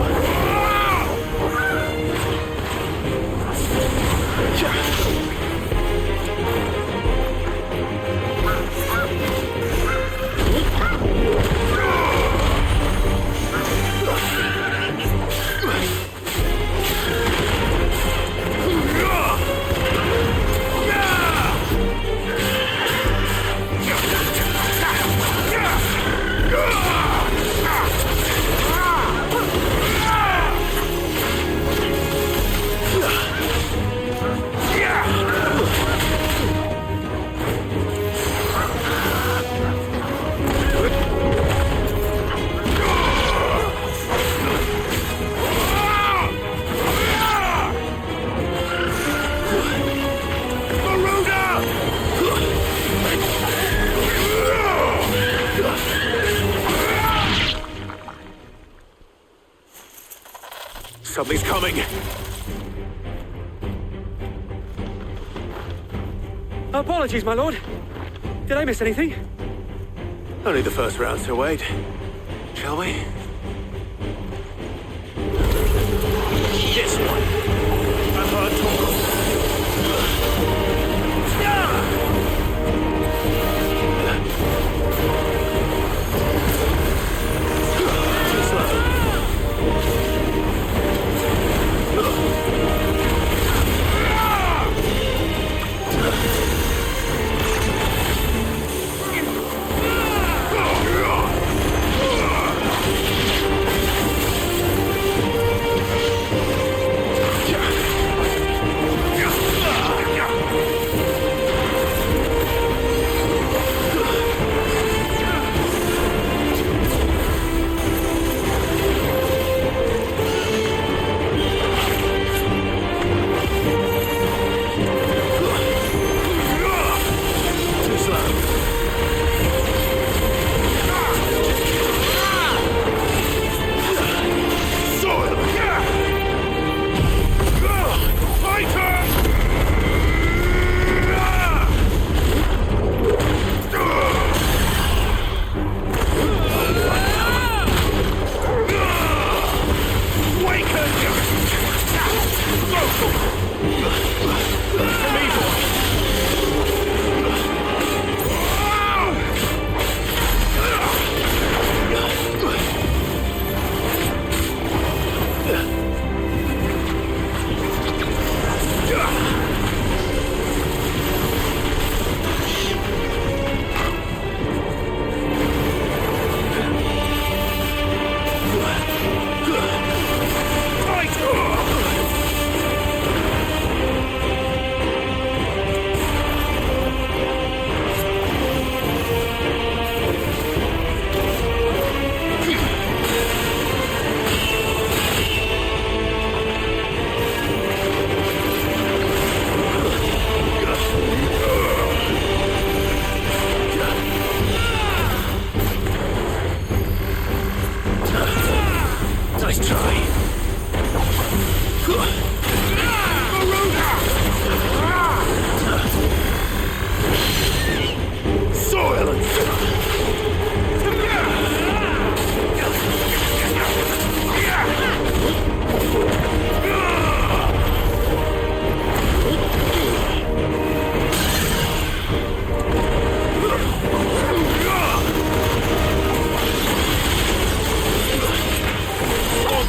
Something's coming. Apologies, my lord. Did I miss anything? Only the first round, Sir Wade. Shall we? This one. I've heard talk of. Too slow.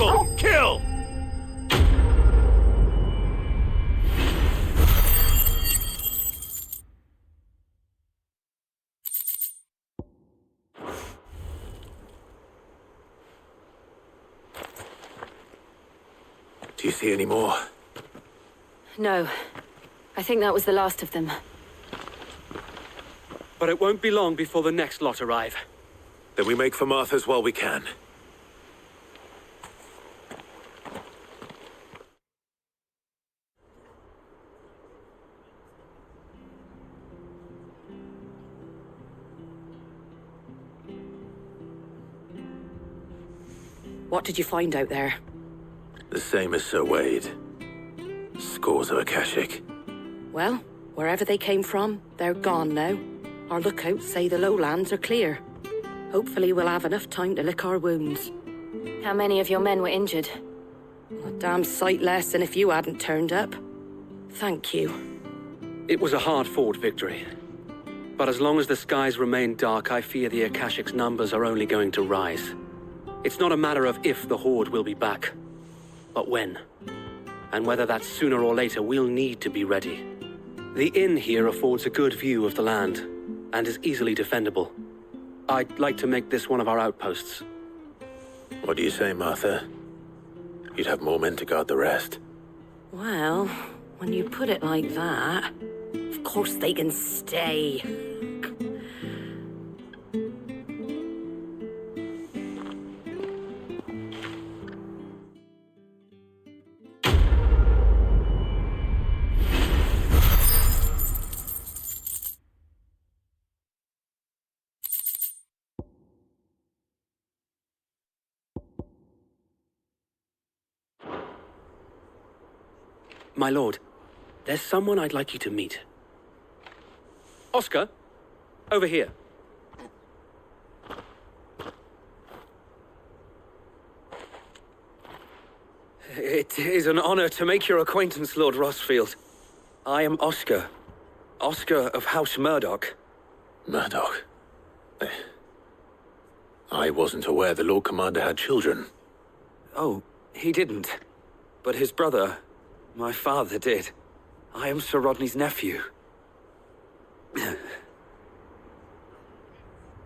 Trouble! Kill! Do you see any more? No. I think that was the last of them. But it won't be long before the next lot arrive. Then we make for Martha's while we can. What did you find out there? The same as Sir Wade. Scores of Akashic. Well, wherever they came from, they're gone now. Our lookouts say the lowlands are clear. Hopefully we'll have enough time to lick our wounds. How many of your men were injured? A damn sight less than if you hadn't turned up. Thank you. It was a hard-fought victory. But as long as the skies remain dark, I fear the Akashic's numbers are only going to rise. It's not a matter of if the Horde will be back, but when. And whether that's sooner or later, we'll need to be ready. The inn here affords a good view of the land, and is easily defendable. I'd like to make this one of our outposts. What do you say, Martha? You'd have more men to guard the rest. Well, when you put it like that, of course they can stay. My lord, there's someone I'd like you to meet. Oscar, over here. It is an honor to make your acquaintance, Lord Rossfield. I am Oscar. Oscar of House Murdoch. Murdoch? I wasn't aware the Lord Commander had children. Oh, he didn't. But his brother, my father, did. I am Sir Rodney's nephew.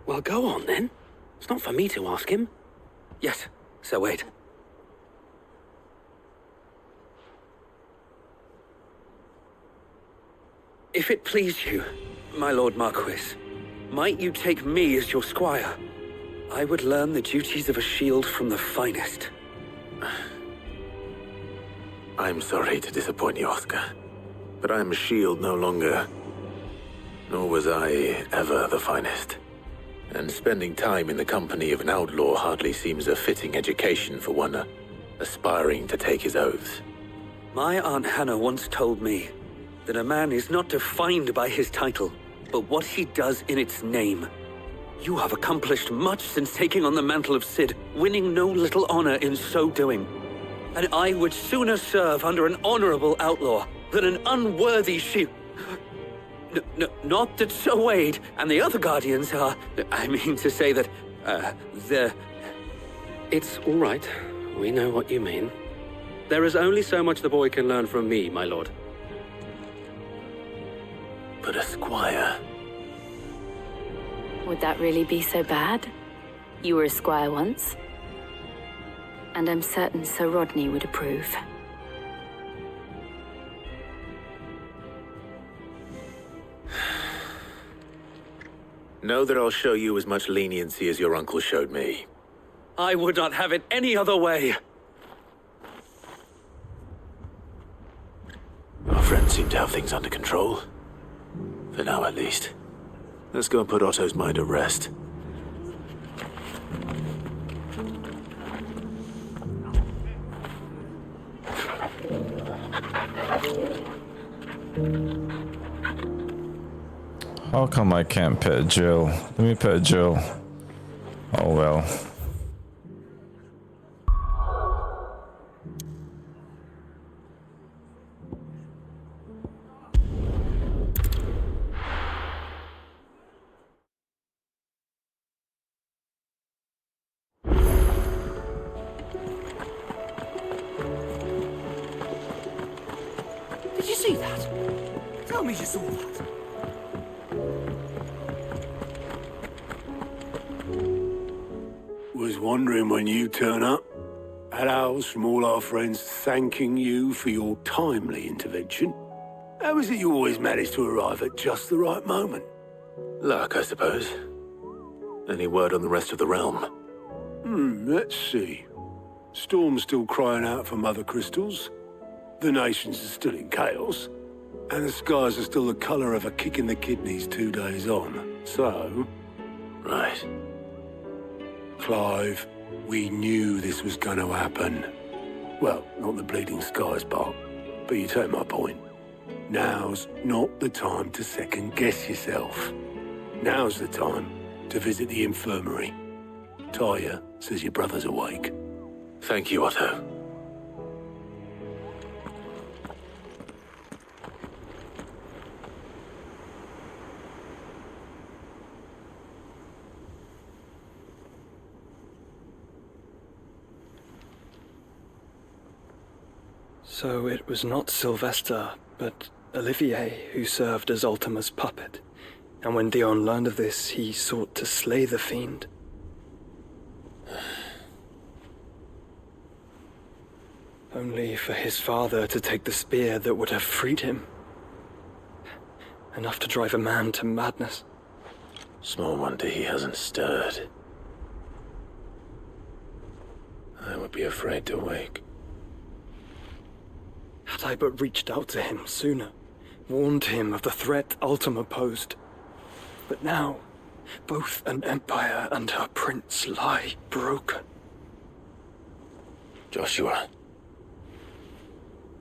Well, go on then. It's not for me to ask him. Yes, Sir Wade. If it please you, my Lord Marquis, might you take me as your squire? I would learn the duties of a shield from the finest. I'm sorry to disappoint you, Oscar, but I'm a shield no longer. Nor was I ever the finest. And spending time in the company of an outlaw hardly seems a fitting education for one aspiring to take his oaths. My Aunt Hannah once told me that a man is not defined by his title, but what he does in its name. You have accomplished much since taking on the mantle of Cid, winning no little honor in so doing. And I would sooner serve under an honorable outlaw than an unworthy shield. Not that Sir Wade and the other Guardians are... I mean to say that, they're... It's all right. We know what you mean. There is only so much the boy can learn from me, my lord. But a squire... Would that really be so bad? You were a squire once. And I'm certain Sir Rodney would approve. Know that I'll show you as much leniency as your uncle showed me. I would not have it any other way. Our friends seem to have things under control. For now, at least. Let's go and put Otto's mind at rest. How come I can't pet Jill? Let me pet Jill. Oh well. that? Tell me you saw that. Was wondering when you turn up. Had owls from all our friends thanking you for your timely intervention. How is it you always manage to arrive at just the right moment? Luck, I suppose. Any word on the rest of the realm? Let's see. Storm's still crying out for mother crystals. The nations are still in chaos. And the skies are still the colour of a kick in the kidneys 2 days on. So... Right. Clive, we knew this was going to happen. Well, not the bleeding skies part, but you take my point. Now's not the time to second-guess yourself. Now's the time to visit the infirmary. Taya says your brother's awake. Thank you, Otto. So it was not Sylvester, but Olivier who served as Ultima's puppet. And when Dion learned of this, he sought to slay the fiend. Only for his father to take the spear that would have freed him. Enough to drive a man to madness. Small wonder he hasn't stirred. I would be afraid to wake. Had I but reached out to him sooner, warned him of the threat Ultima posed. But now, both an empire and her prince lie broken. Joshua,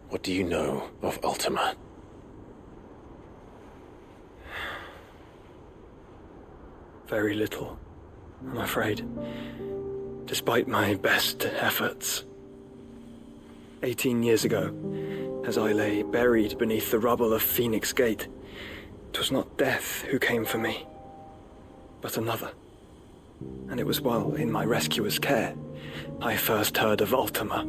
what do you know of Ultima? Very little, I'm afraid. Despite my best efforts. 18 years ago, as I lay buried beneath the rubble of Phoenix Gate, 'twas not death who came for me, but another. And it was while in my rescuer's care I first heard of Ultima.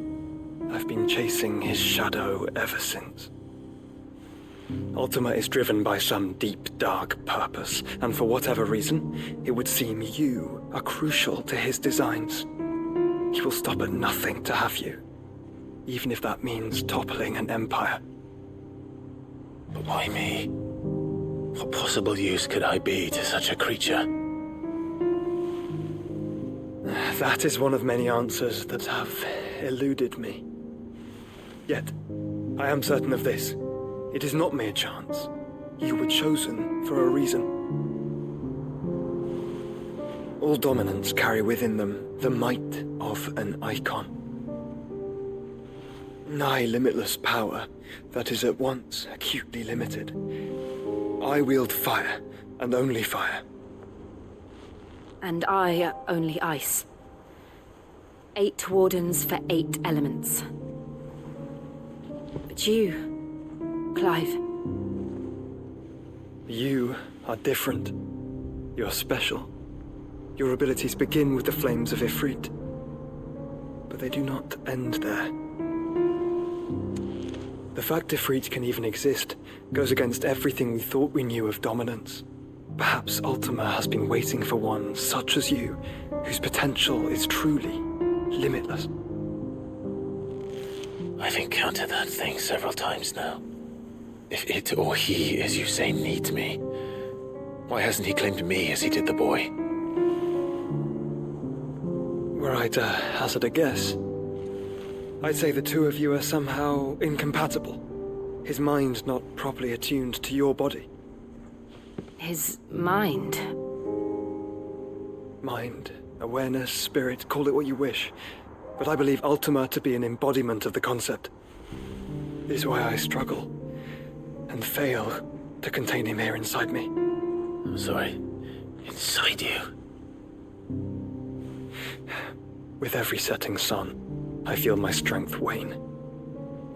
I've been chasing his shadow ever since. Ultima is driven by some deep, dark purpose, and for whatever reason, it would seem you are crucial to his designs. He will stop at nothing to have you, even if that means toppling an empire. But why me? What possible use could I be to such a creature? That is one of many answers that have eluded me. Yet, I am certain of this. It is not mere chance. You were chosen for a reason. All dominants carry within them the might of an Eikon. Nigh limitless power that is at once acutely limited. I wield fire, and only fire. And I only ice. 8 wardens for 8 elements. But you, Clive. You are different. You're special. Your abilities begin with the flames of Ifrit. But they do not end there. The fact Ifrit can even exist goes against everything we thought we knew of dominance. Perhaps Ultima has been waiting for one such as you, whose potential is truly limitless. I've encountered that thing several times now. If it or he, as you say, needs me, why hasn't he claimed me as he did the boy? Were I to hazard a guess, I'd say the two of you are somehow incompatible. His mind not properly attuned to your body. His mind? Mind, awareness, spirit, call it what you wish. But I believe Ultima to be an embodiment of the concept. This is why I struggle and fail to contain him here inside me. I'm sorry. Inside you? With every setting sun, I feel my strength wane.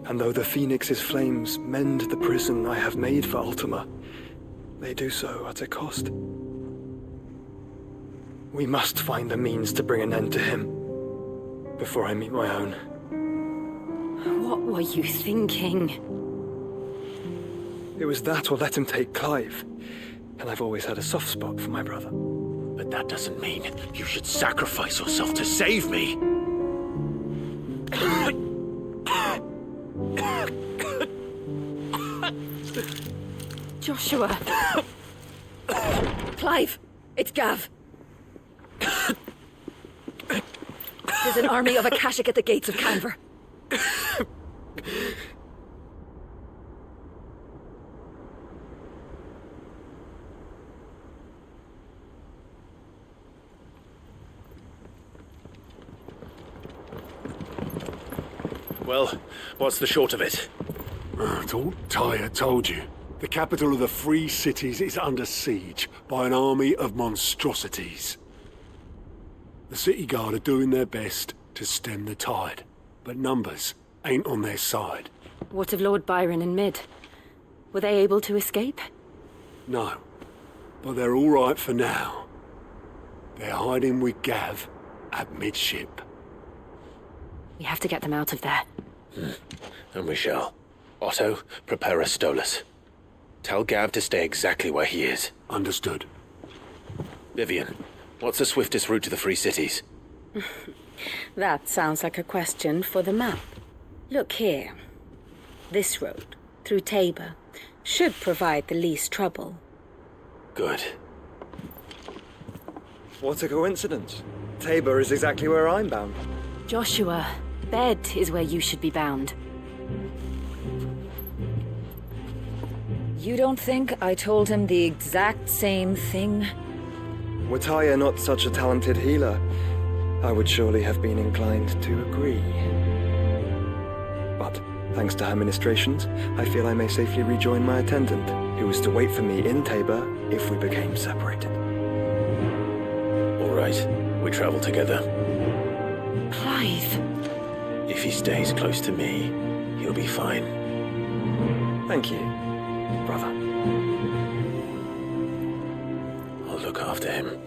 And though the Phoenix's flames mend the prison I have made for Ultima, they do so at a cost. We must find a means to bring an end to him before I meet my own. What were you thinking? It was that or let him take Clive. And I've always had a soft spot for my brother. But that doesn't mean you should sacrifice yourself to save me. Joshua. Clive, it's Gav. There's an army of Akashic at the gates of Canver. Well, what's the short of it? Tyre told you. The capital of the Free Cities is under siege by an army of monstrosities. The city guard are doing their best to stem the tide, but numbers ain't on their side. What of Lord Byron and Mid? Were they able to escape? No, but they're all right for now. They're hiding with Gav at midship. We have to get them out of there. And we shall. Otto, prepare a Stolas. Tell Gav to stay exactly where he is. Understood. Vivian, what's the swiftest route to the Free Cities? That sounds like a question for the map. Look here. This road, through Tabor, should provide the least trouble. Good. What a coincidence. Tabor is exactly where I'm bound. Joshua, bed is where you should be bound. You don't think I told him the exact same thing? Were Tyre not such a talented healer, I would surely have been inclined to agree. But, thanks to her ministrations, I feel I may safely rejoin my attendant, who was to wait for me in Tabor if we became separated. All right, we travel together. Clive. If he stays close to me, he'll be fine. Thank you, brother. I'll look after him.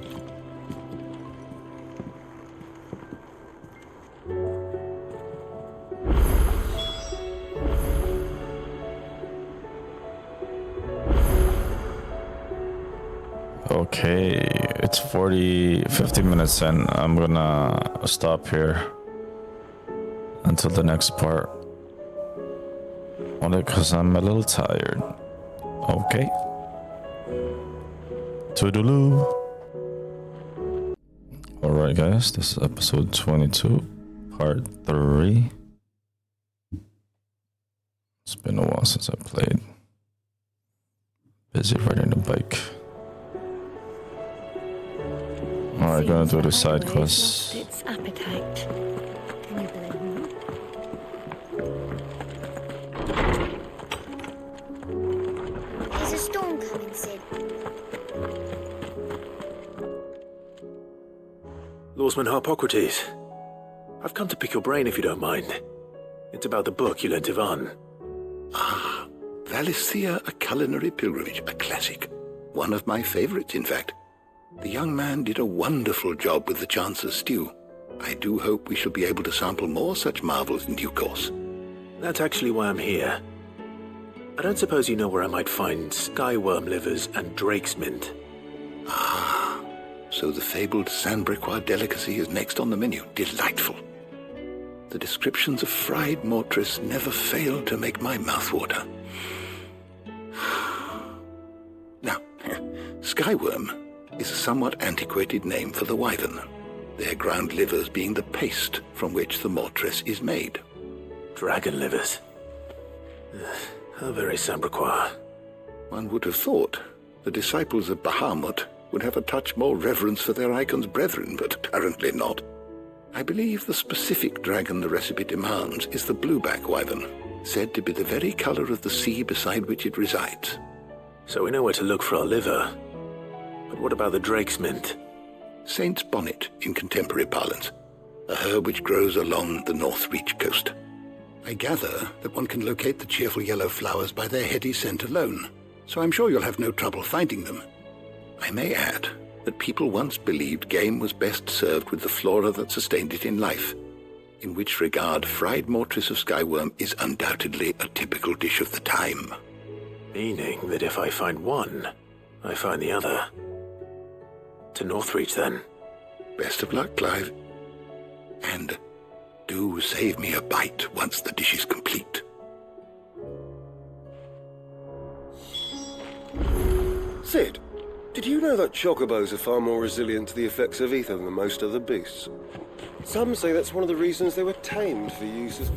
Okay, it's 50 minutes in. I'm gonna stop here until the next part. Only because I'm a little tired. Okay. Toodaloo. Alright guys, this is episode 22, part 3. It's been a while since I played. Busy riding the bike. Alright, gonna do the side quests. Its appetite. Can you blame me? There's a storm coming, Sid. Lawsman Harpocrates, I've come to pick your brain if you don't mind. It's about the book you lent Ivan. Ah, Valisthea, A Culinary Pilgrimage, a classic. One of my favorites, in fact. The young man did a wonderful job with the Chance's stew. I do hope we shall be able to sample more such marvels in due course. That's actually why I'm here. I don't suppose you know where I might find skyworm livers and drake's mint. Ah, so the fabled Sandbrequois delicacy is next on the menu. Delightful. The descriptions of fried mortris never fail to make my mouth water. Now, skyworm is a somewhat antiquated name for the wyvern, their ground livers being the paste from which the mortris is made. Dragon livers. How very Sandbrequois. One would have thought the disciples of Bahamut would have a touch more reverence for their Eikons brethren, but apparently not. I believe the specific dragon the recipe demands is the blueback wyvern, said to be the very color of the sea beside which it resides. So we know where to look for our liver. But what about the drake's mint? Saint's bonnet in contemporary parlance, a herb which grows along the North Reach coast. I gather that one can locate the cheerful yellow flowers by their heady scent alone, so I'm sure you'll have no trouble finding them. I may add that people once believed game was best served with the flora that sustained it in life, in which regard fried mortris of skyworm is undoubtedly a typical dish of the time. Meaning that if I find one, I find the other. To Northreach, then. Best of luck, Clive. And do save me a bite once the dish is complete. Sid, did you know that Chocobos are far more resilient to the effects of ether than most other beasts? Some say that's one of the reasons they were tamed for use as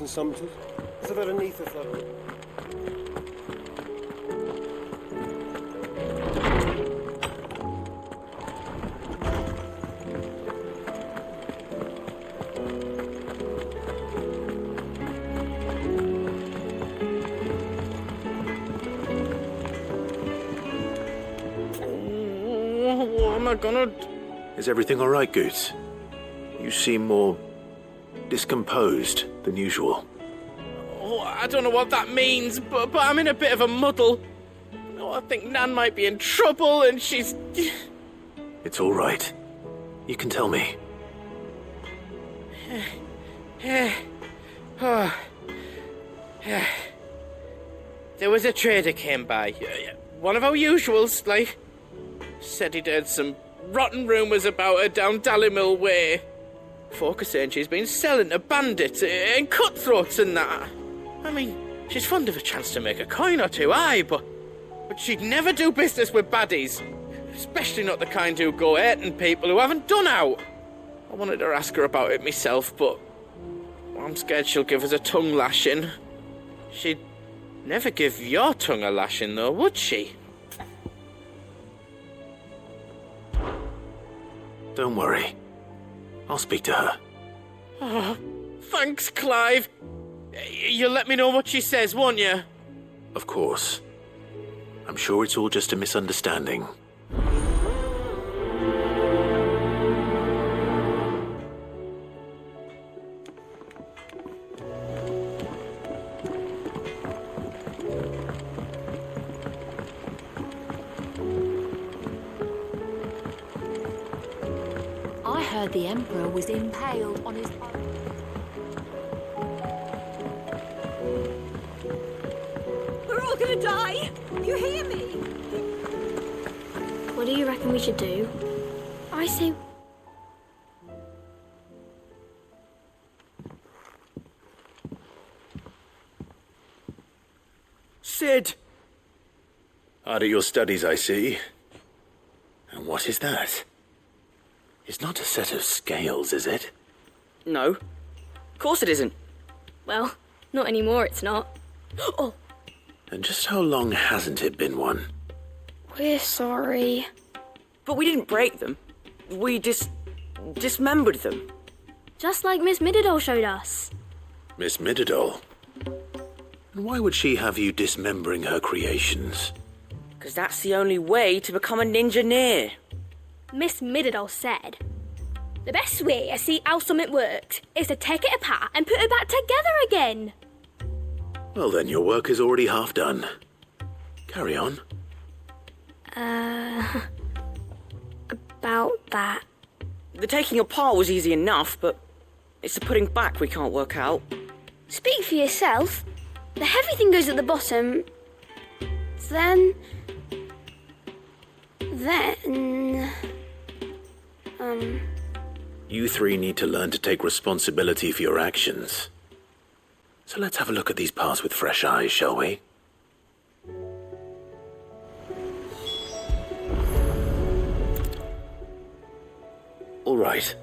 and summoners. It's about an ether flood. What am I gonna... Is everything all right, Goots? You seem more discomposed than usual. Oh, I don't know what that means, but I'm in a bit of a muddle. Oh, I think Nan might be in trouble and she's... It's all right. You can tell me. There was a trader came by. One of our usuals, like... Said he'd heard some rotten rumours about her down Dalimil Way. Folk are saying she's been selling to bandits and cutthroats and that. I mean, she's fond of a chance to make a coin or two, aye, but she'd never do business with baddies. Especially not the kind who go hating people who haven't done out. I wanted to ask her about it myself, but I'm scared she'll give us a tongue lashing. She'd never give your tongue a lashing, though, would she? Don't worry. I'll speak to her. Oh, thanks, Clive. You'll let me know what she says, won't you? Of course. I'm sure it's all just a misunderstanding. I heard the Emperor was impaled on his... We're all gonna die! You hear me? What do you reckon we should do? I say... Sid! Hard at your studies, I see. And what is that? It's not a set of scales, is it? No. Of course it isn't. Well, not anymore, it's not. Oh, And just how long hasn't it been one? we're sorry. But we didn't break them. We dismembered them. Just like Miss Mididol showed us. Miss Mididol? And why would she have you dismembering her creations? Because that's the only way to become a ninja-near. Miss Mididol said, the best way to see how something worked is to take it apart and put it back together again. Well then, your work is already half done. Carry on. About that. The taking apart was easy enough, but it's the putting back we can't work out. Speak for yourself. The heavy thing goes at the bottom. Then... You three need to learn to take responsibility for your actions. So let's have a look at these parts with fresh eyes, shall we? All right.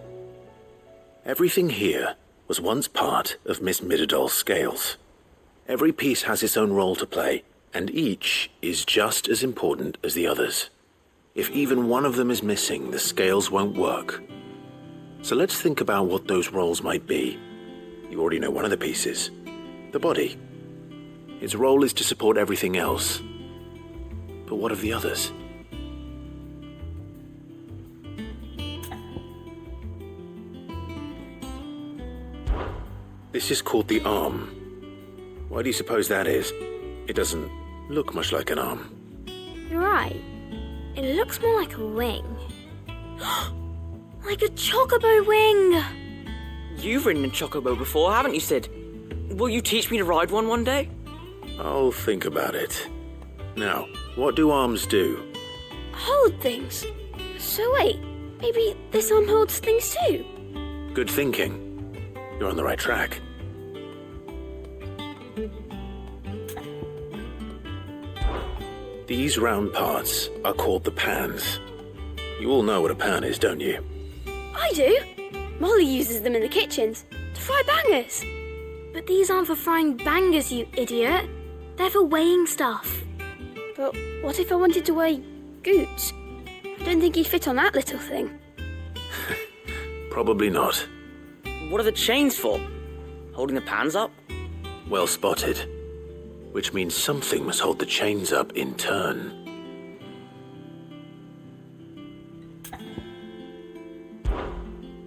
Everything here was once part of Miss Mididol's scales. Every piece has its own role to play, and each is just as important as the others. If even one of them is missing, the scales won't work. So let's think about what those roles might be. You already know one of the pieces. The body. Its role is to support everything else. But what of the others? This is called the arm. Why do you suppose that is? It doesn't look much like an arm. You're right. It looks more like a wing. Like a chocobo wing! You've ridden a chocobo before, haven't you, Sid? Will you teach me to ride one day? I'll think about it. Now, what do arms do? Hold things. So wait, maybe this arm holds things too? Good thinking. You're on the right track. These round parts are called the pans. You all know what a pan is, don't you? I do. Molly uses them in the kitchens to fry bangers. But these aren't for frying bangers, you idiot. They're for weighing stuff. But what if I wanted to weigh Goots? I don't think he'd fit on that little thing. Probably not. What are the chains for? Holding the pans up? Well spotted. Which means something must hold the chains up in turn.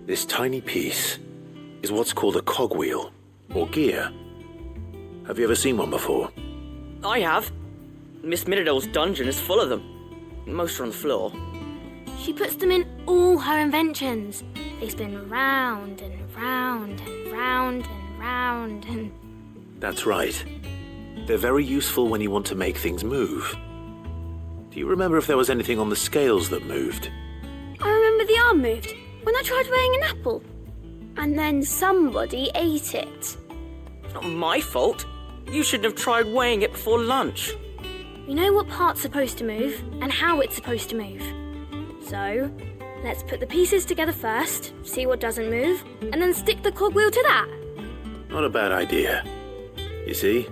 This tiny piece is what's called a cogwheel, or gear. Have you ever seen one before? I have. Miss Minidole's dungeon is full of them. Most are on the floor. She puts them in all her inventions. They spin round and round and round and round and... That's right. They're very useful when you want to make things move. Do you remember if there was anything on the scales that moved? I remember the arm moved when I tried weighing an apple. And then somebody ate it. It's not my fault. You shouldn't have tried weighing it before lunch. You know what part's supposed to move and how it's supposed to move. So, let's put the pieces together first, see what doesn't move, and then stick the cogwheel to that. Not a bad idea. You see,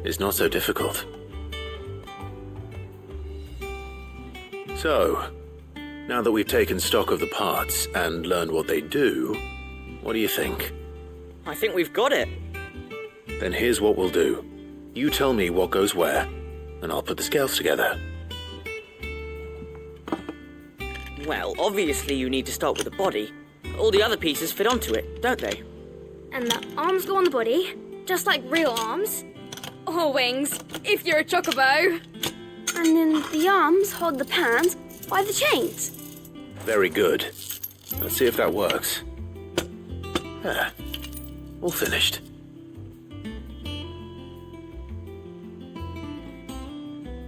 it's not so difficult. So, now that we've taken stock of the parts and learned what they do, what do you think? I think we've got it. Then here's what we'll do. You tell me what goes where, and I'll put the scales together. Well, obviously you need to start with the body. All the other pieces fit onto it, don't they? And the arms go on the body, just like real arms. Or wings, if you're a chocobo. And then the arms hold the pans by the chains. Very good. Let's see if that works. Ah, all finished.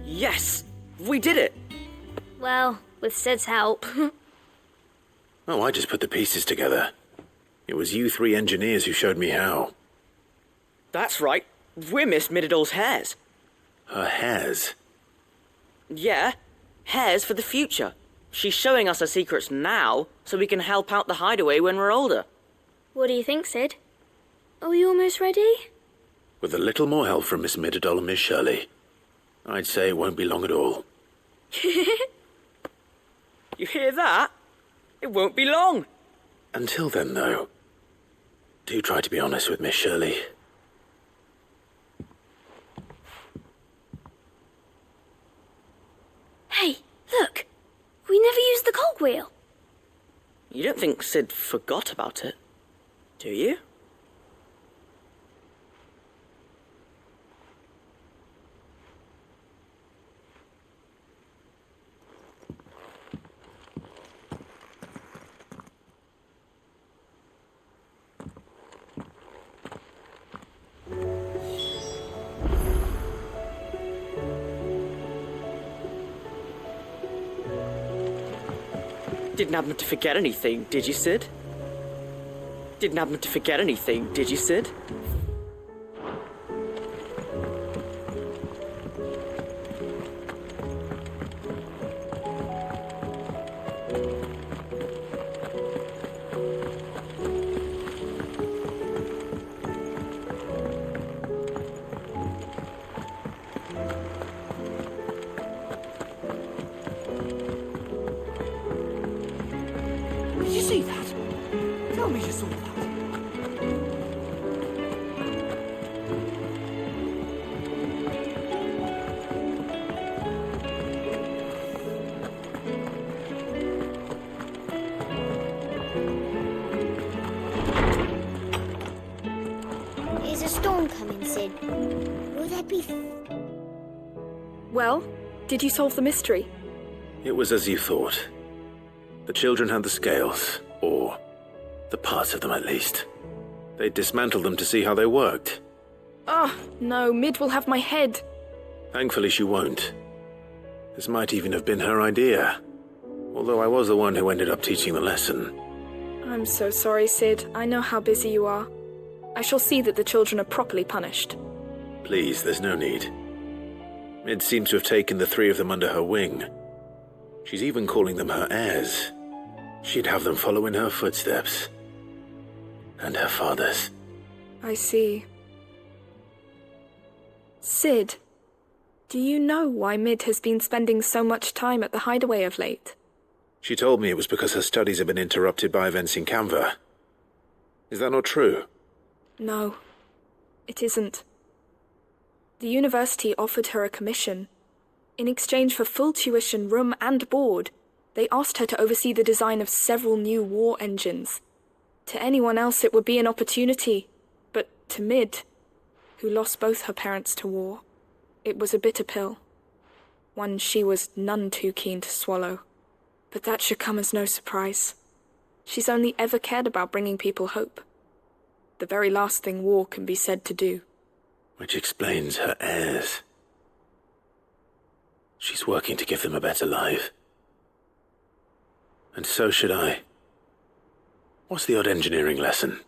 Yes! We did it! Well, with Sid's help. Oh, I just put the pieces together. It was you three engineers who showed me how. That's right. We're Miss Minidole's hairs. Her hairs? Yeah, hairs for the future. She's showing us her secrets now, so we can help out the hideaway when we're older. What do you think, Sid? Are we almost ready? With a little more help from Miss Mididole and Miss Shirley, I'd say it won't be long at all. You hear that? It won't be long. Until then, though, do try to be honest with Miss Shirley. Hey, look! We never used the cogwheel. You don't think Sid forgot about it, do you? Didn't happen to forget anything, did you, Sid? Didn't happen to forget anything, did you, Sid? Did you see that? Tell me you saw that. Is a storm coming, Sid? Will there be... Well, did you solve the mystery? It was as you thought. The children had the scales, or the parts of them at least. They dismantled them to see how they worked. Oh, no, Mid will have my head. Thankfully she won't. This might even have been her idea. Although I was the one who ended up teaching the lesson. I'm so sorry, Sid. I know how busy you are. I shall see that the children are properly punished. Please, there's no need. Mid seems to have taken the 3 of them under her wing. She's even calling them her heirs. She'd have them follow in her footsteps. And her father's. I see. Sid, do you know why Mid has been spending so much time at the hideaway of late? She told me it was because her studies have been interrupted by events in Canva. Is that not true? No, it isn't. The university offered her a commission. In exchange for full tuition, room and board, they asked her to oversee the design of several new war engines. To anyone else it would be an opportunity, but to Mid, who lost both her parents to war, it was a bitter pill. One she was none too keen to swallow. But that should come as no surprise. She's only ever cared about bringing people hope. The very last thing war can be said to do. Which explains her heirs. She's working to give them a better life. And so should I. What's the odd engineering lesson?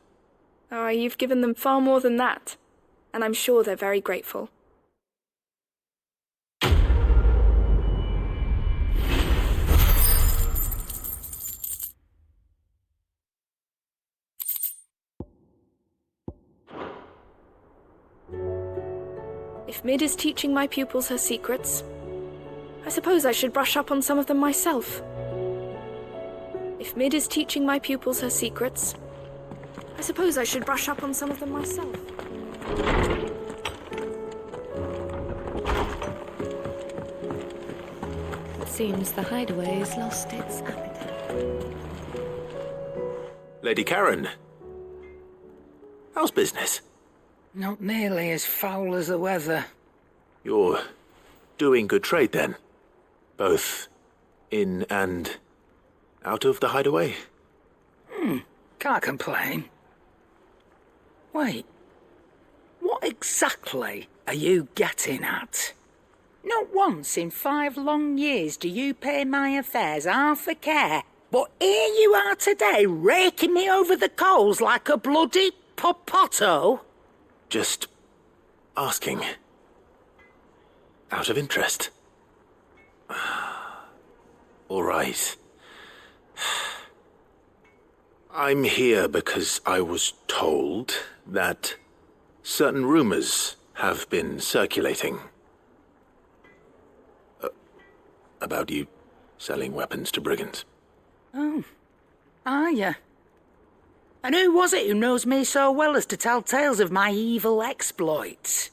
Oh, you've given them far more than that. And I'm sure they're very grateful. If Mid is teaching my pupils her secrets, I suppose I should brush up on some of them myself. If Mid is teaching my pupils her secrets, I suppose I should brush up on some of them myself. It seems the hideaway has lost its appetite. Lady Karen. How's business? Not nearly as foul as the weather. You're doing good trade then? Both in and out of the hideaway? Can't complain. Wait, what exactly are you getting at? Not once in 5 long years do you pay my affairs half a care, but here you are today raking me over the coals like a bloody popoto? Just asking. Out of interest. All right. I'm here because I was told that certain rumors have been circulating. About you selling weapons to brigands. Oh, are you? And who was it who knows me so well as to tell tales of my evil exploits?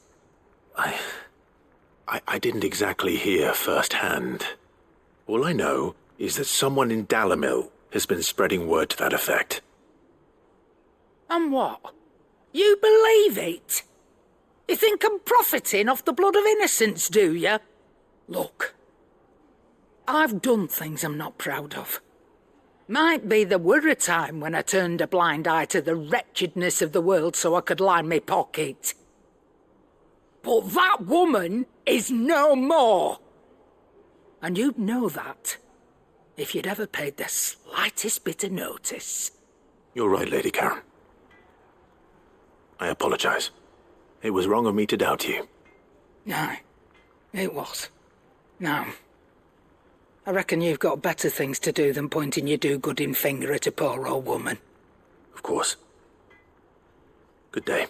I didn't exactly hear firsthand. All I know is that someone in Dalamil has been spreading word to that effect. And what? You believe it? You think I'm profiting off the blood of innocents, do you? Look, I've done things I'm not proud of. Might be there were a time when I turned a blind eye to the wretchedness of the world so I could line my pocket. But that woman is no more. And you'd know that if you'd ever paid the slightest bit of notice. You're right, Lady Karen. I apologize. It was wrong of me to doubt you. No, it was. No. I reckon you've got better things to do than pointing your do-gooding finger at a poor old woman. Of course. Good day.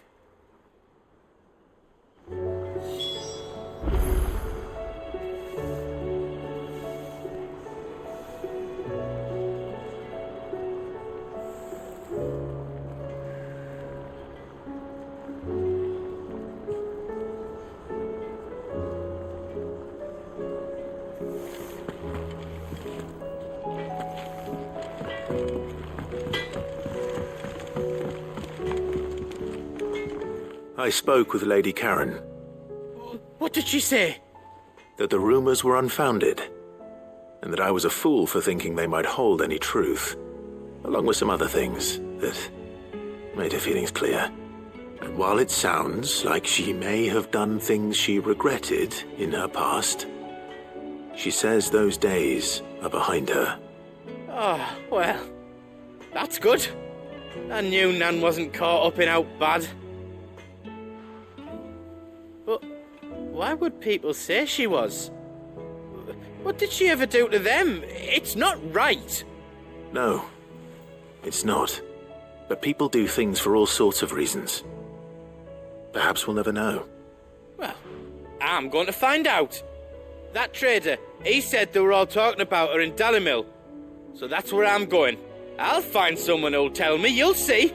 I spoke with Lady Karen. What did she say? That the rumors were unfounded, and that I was a fool for thinking they might hold any truth, along with some other things that made her feelings clear. And while it sounds like she may have done things she regretted in her past, she says those days are behind her. Oh, well, that's good. I knew Nan wasn't caught up in out bad. But why would people say she was? What did she ever do to them? It's not right. No, it's not. But people do things for all sorts of reasons. Perhaps we'll never know. Well, I'm going to find out. That trader, he said they were all talking about her in Dalimil. So that's where I'm going. I'll find someone who'll tell me, you'll see.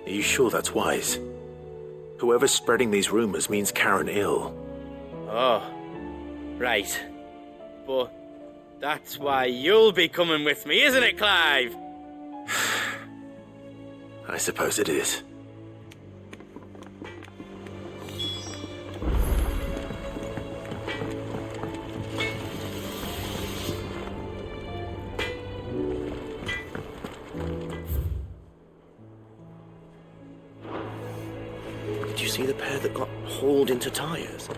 Are you sure that's wise? Whoever's spreading these rumors means Karen ill. Oh, right. But that's why you'll be coming with me, isn't it, Clive? I suppose it is. Did you see the pair that got hauled into tires?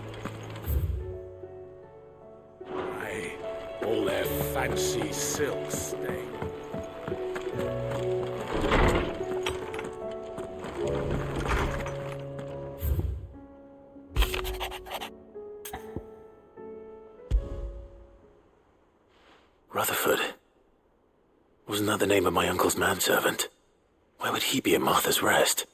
Aye, all their fancy silks, they. Rutherford. Wasn't that the name of my uncle's manservant? Why would he be at Martha's Rest?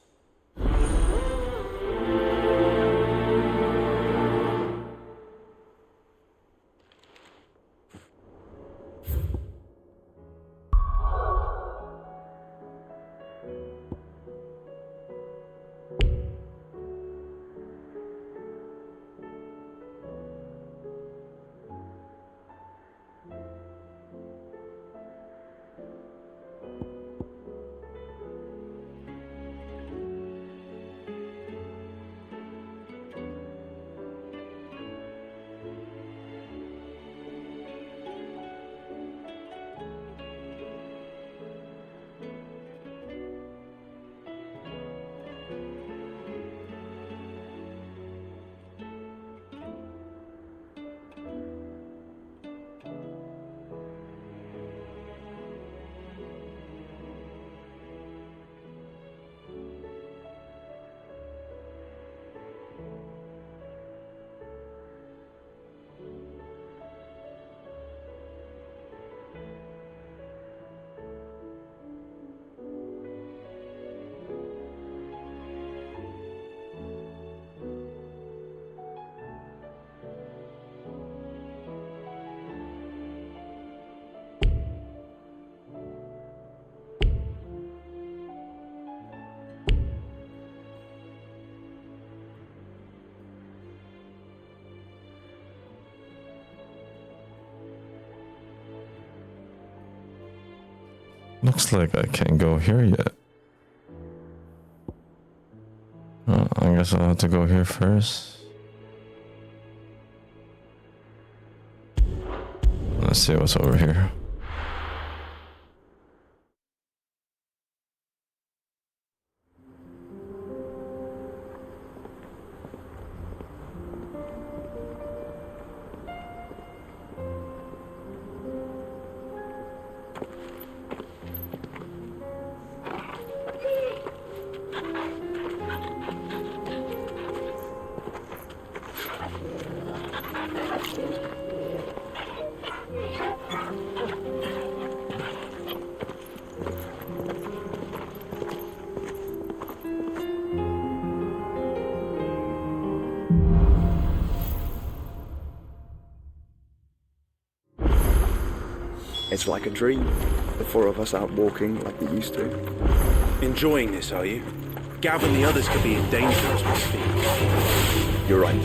Looks like I can't go here yet. Well, I guess I'll have to go here first. Let's see what's over here. It's like a dream. The four of us out walking like we used to. Enjoying this, are you? Gavin, the others could be in danger as we speak. You're right.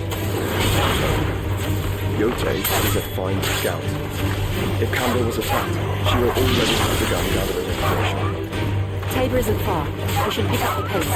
Yote is a fine scout. If Campbell was attacked, she will already have begun gathering information. Tabor isn't far. We should pick up the pace.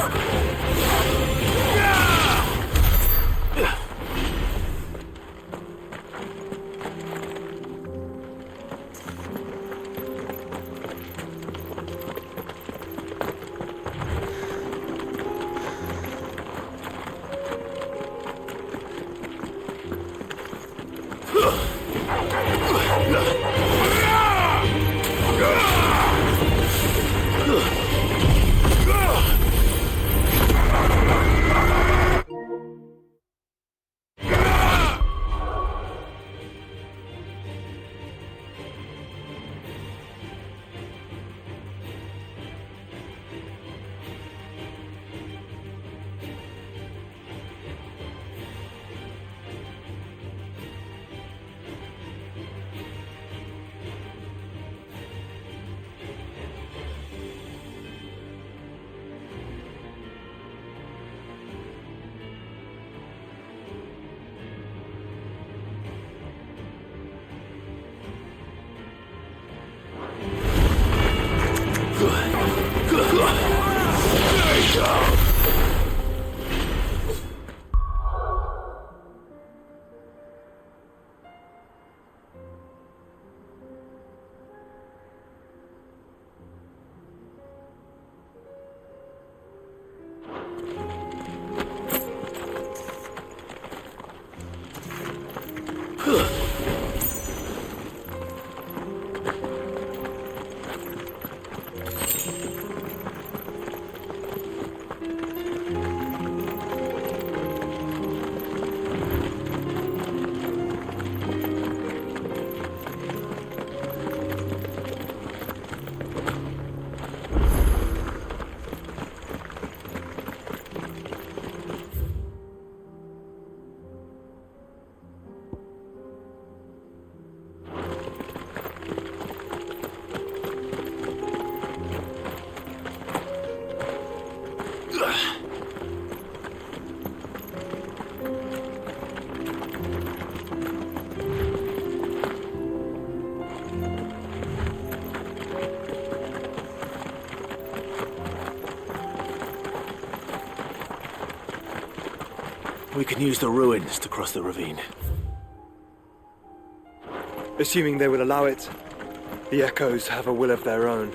We can use the ruins to cross the ravine. Assuming they will allow it, the Echoes have a will of their own.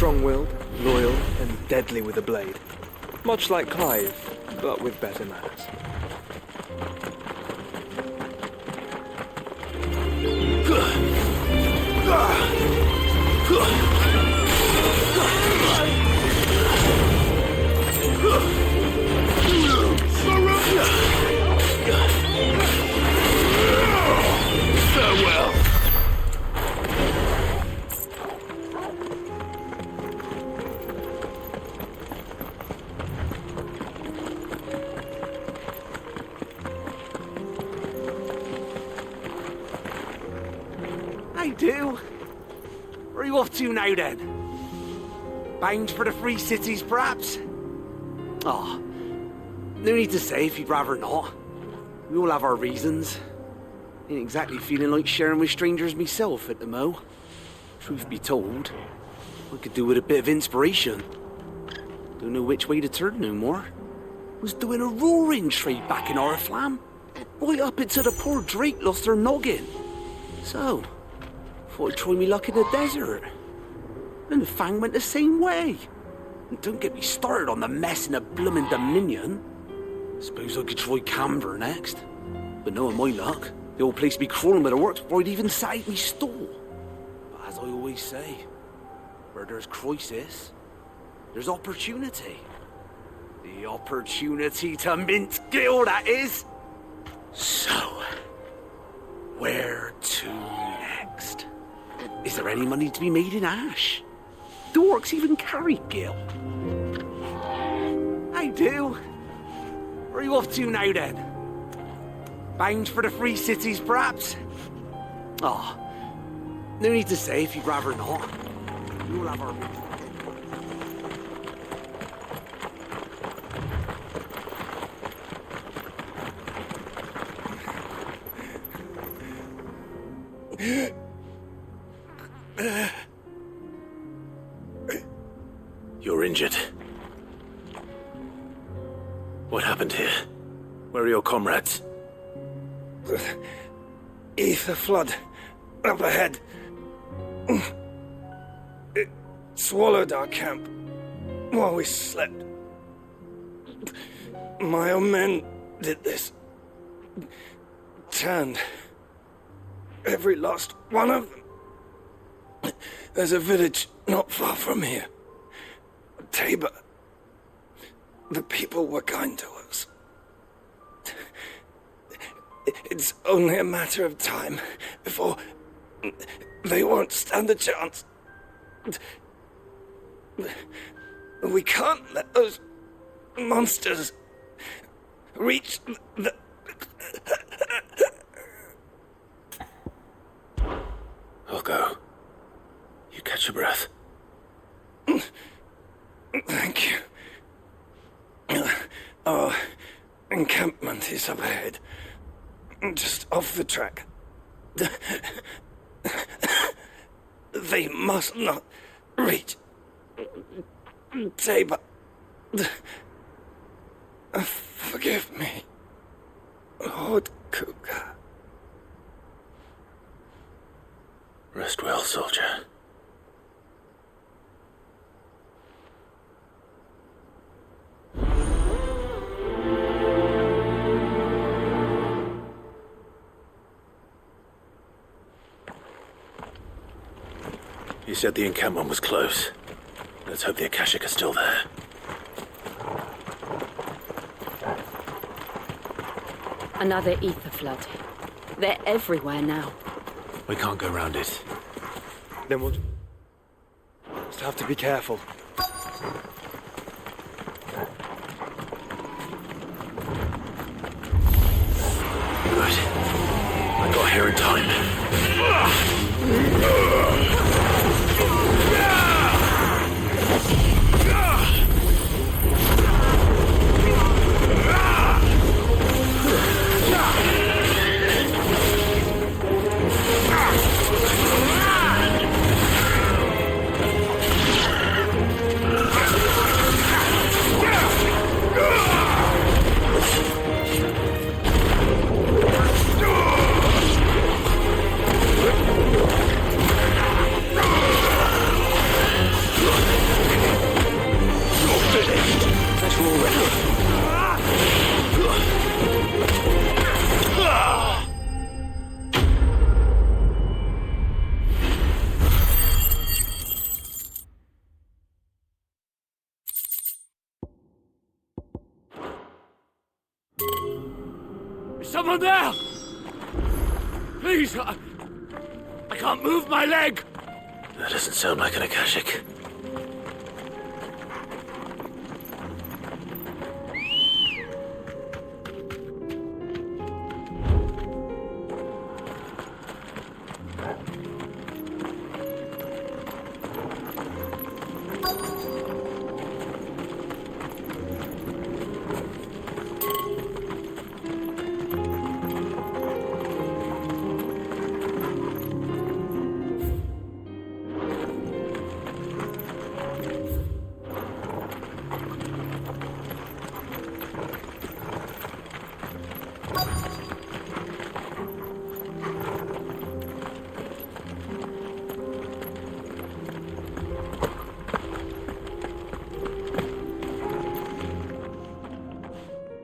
Strong-willed, loyal, and deadly with a blade. Much like Clive, but with better manners. do. Where are you off to now, then? Bound for the Free Cities, perhaps? Oh, no need to say if you'd rather not. We all have our reasons. Ain't exactly feeling like sharing with strangers myself at the mo. Truth be told, I could do with a bit of inspiration. Don't know which way to turn no more. Was doing a roaring trade back in Oriflamme. Right up into the poor Drake lost her noggin. So, thought I'd try me luck in the desert. And the Fang went the same way. And don't get me started on the mess in the bloomin' Dominion. Suppose I could try Camber next. But knowing my luck, the old place be crawling with the works before I'd even sat out me stall. But as I always say, where there's crisis, there's opportunity. The opportunity to mint gil, that is. So, where to next? Is there any money to be made in Ash? Do orcs even carry gil? I do. Where are you off to now, then? Bound for the Free Cities, perhaps? Oh, no need to say if you'd rather not. We'll have our... You're injured. What happened here? Where are your comrades? Ether flood up ahead. It swallowed our camp while we slept. My own men did this. Turned every last one of them. There's a village not far from here. Tabor. The people were kind to us. It's only a matter of time before they won't stand a chance. We can't let those monsters reach the... I'll go. You catch your breath. Thank you. Our encampment is up ahead. Just off the track. They must not reach Tabor. Forgive me, Lord Cougar. Rest well, soldier. You said the encampment was close. Let's hope the Akashic are still there. Another ether flood. They're everywhere now. We can't go round it. Then we'll just have to be careful. Good. I got here in time. Someone there! Please, I can't move my leg! That doesn't sound like an Akashic.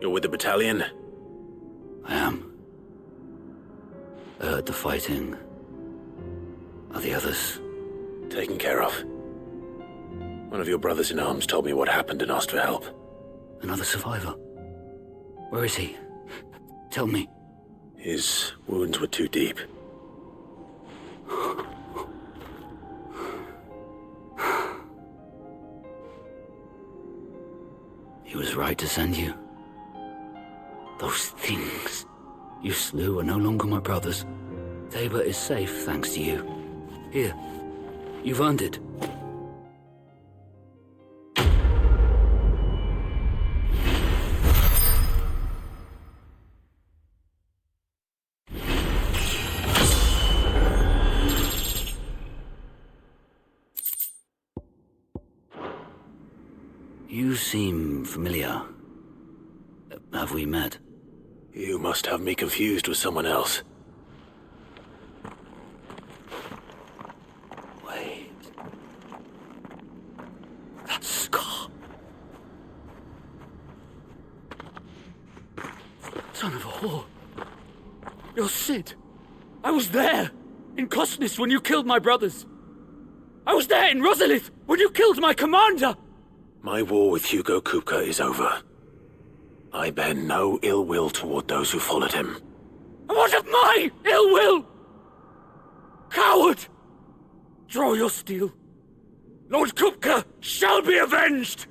You're with the battalion? I am. I heard the fighting. Are the others? Taken care of. One of your brothers in arms told me what happened and asked for help. Another survivor? Where is he? Tell me. His wounds were too deep. He was right to send you. Those things you slew are no longer my brothers. Tabor is safe thanks to you. Here, you've earned it. You seem familiar. Have we met? You must have me confused with someone else. Wait. That scar. Son of a whore. You're Sid. I was there, in Cosnis, when you killed my brothers. I was there in Rosalith, when you killed my commander. My war with Hugo Kupka is over. I bear no ill will toward those who followed him. And what of my ill will? Coward! Draw your steel. Lord Kupka shall be avenged!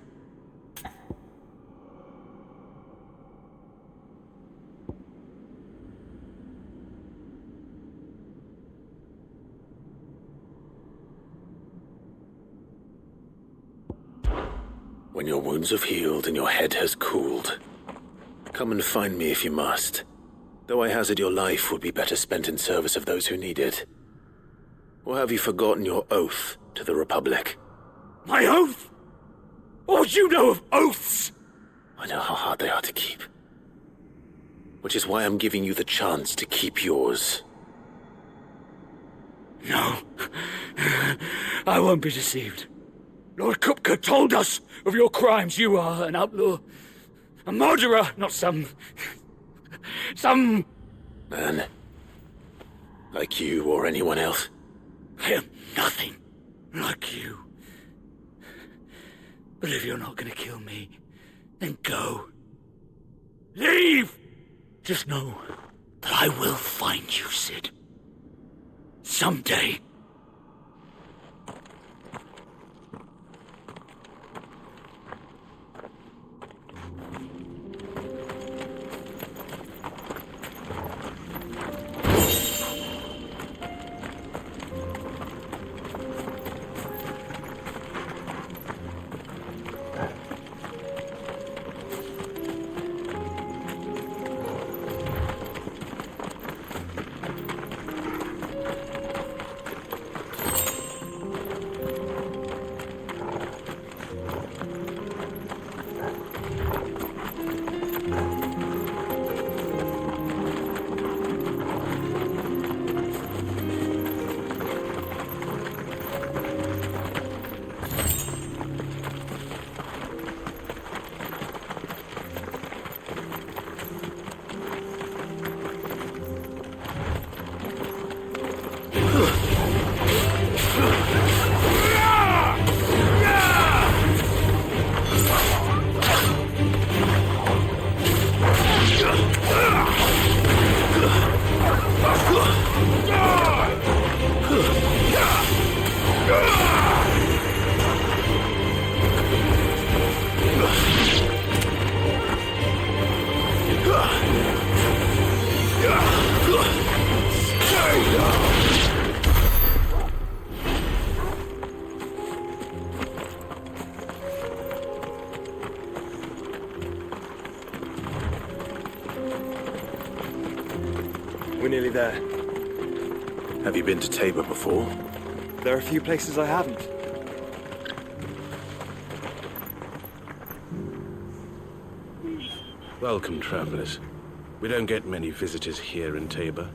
When your wounds have healed and your head has cooled, come and find me if you must. Though I hazard your life would be better spent in service of those who need it. Or have you forgotten your oath to the Republic? My oath? What would you know of oaths? I know how hard they are to keep. Which is why I'm giving you the chance to keep yours. No. I won't be deceived. Lord Kupka told us of your crimes. You are an outlaw. A murderer, not some man. Like you or anyone else. I am nothing like you. But if you're not gonna kill me, then go. Leave! Just know that I will find you, Sid. Someday. We're nearly there. Have you been to Tabor before? There are a few places I haven't. Welcome, travelers. We don't get many visitors here in Tabor.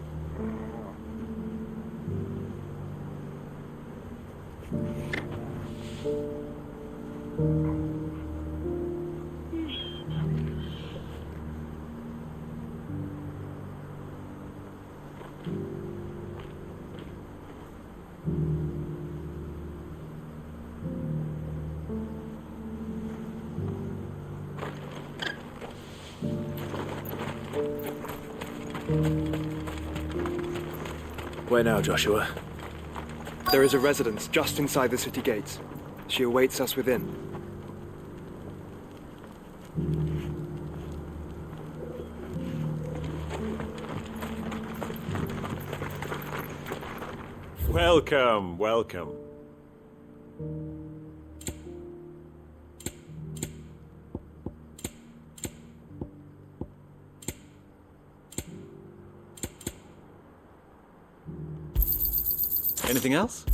Where now, Joshua? There is a residence just inside the city gates. She awaits us within. Welcome, welcome. Anything else?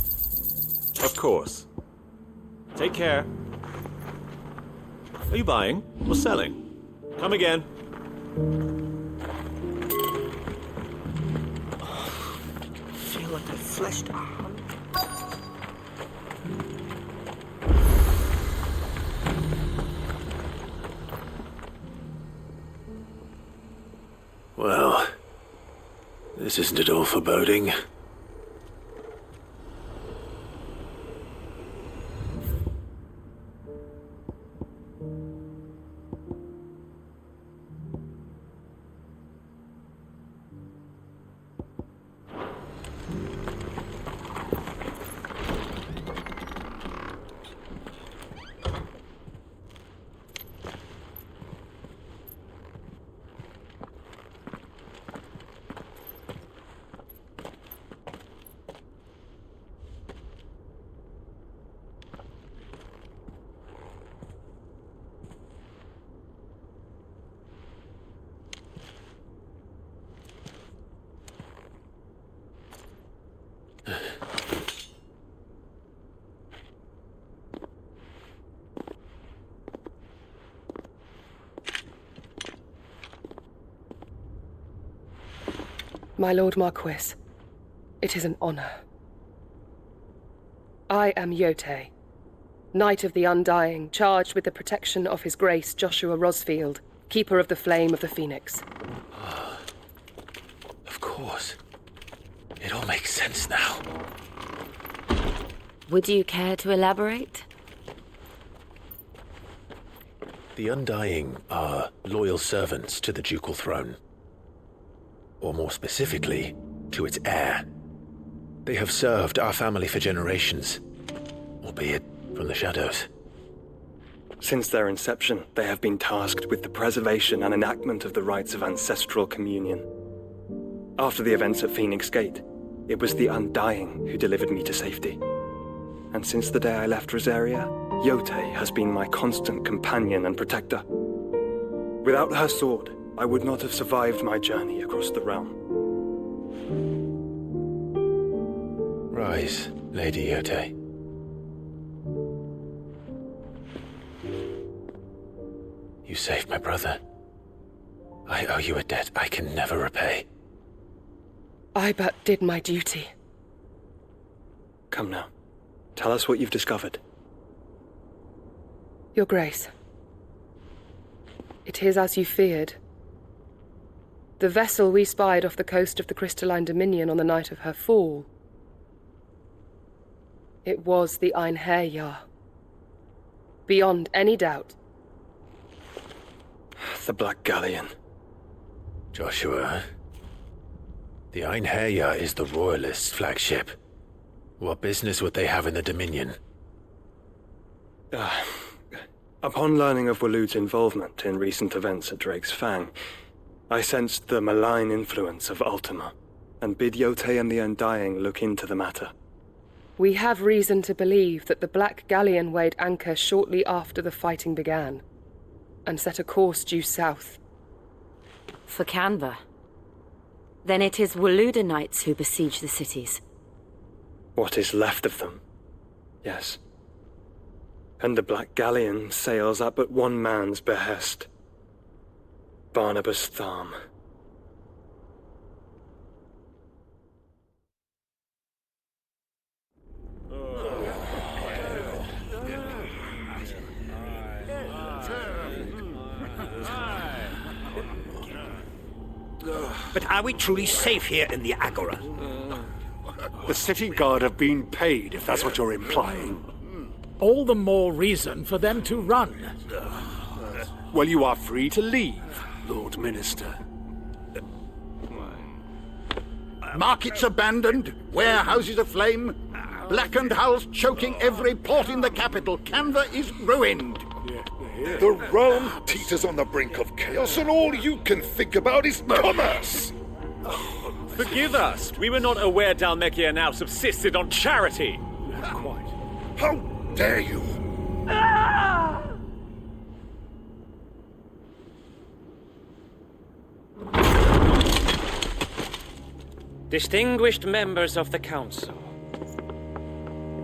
Of course. Take care. Are you buying or selling? Come again. I feel like I fleshed a hand. Well, this isn't at all foreboding. My Lord Marquis, it is an honor. I am Yote, Knight of the Undying, charged with the protection of His Grace Joshua Rosfield, Keeper of the Flame of the Phoenix. Of course. It all makes sense now. Would you care to elaborate? The Undying are loyal servants to the ducal throne. Or more specifically, to its heir. They have served our family for generations, albeit from the shadows. Since their inception, they have been tasked with the preservation and enactment of the rites of ancestral communion. After the events at Phoenix Gate, it was the Undying who delivered me to safety. And since the day I left Rosaria, Yote has been my constant companion and protector. Without her sword, I would not have survived my journey across the realm. Rise, Lady Yote. You saved my brother. I owe you a debt I can never repay. I but did my duty. Come now. Tell us what you've discovered. Your Grace. It is as you feared. The vessel we spied off the coast of the Crystalline Dominion on the night of her fall. It was the Einherjar. Beyond any doubt. The Black Galleon. Joshua, the Einherjar is the Royalists' flagship. What business would they have in the Dominion? Upon learning of Waloed's involvement in recent events at Drake's Fang, I sensed the malign influence of Ultima, and bid Yote and the Undying look into the matter. We have reason to believe that the Black Galleon weighed anchor shortly after the fighting began, and set a course due south. For Canva. Then it is Waloed knights who besiege the cities. What is left of them? Yes. And the Black Galleon sails at but one man's behest. Barnabas Tharm. But are we truly safe here in the Agora? The city guard have been paid, if that's what you're implying. All the more reason for them to run. Well, you are free to leave, Lord Minister. Markets abandoned, warehouses aflame, blackened hulls choking every port in the capital. Canva is ruined. The realm teeters on the brink of chaos, and all you can think about is commerce! Forgive us. We were not aware Dhalmekia now subsisted on charity. Not quite. How dare you? Distinguished members of the Council,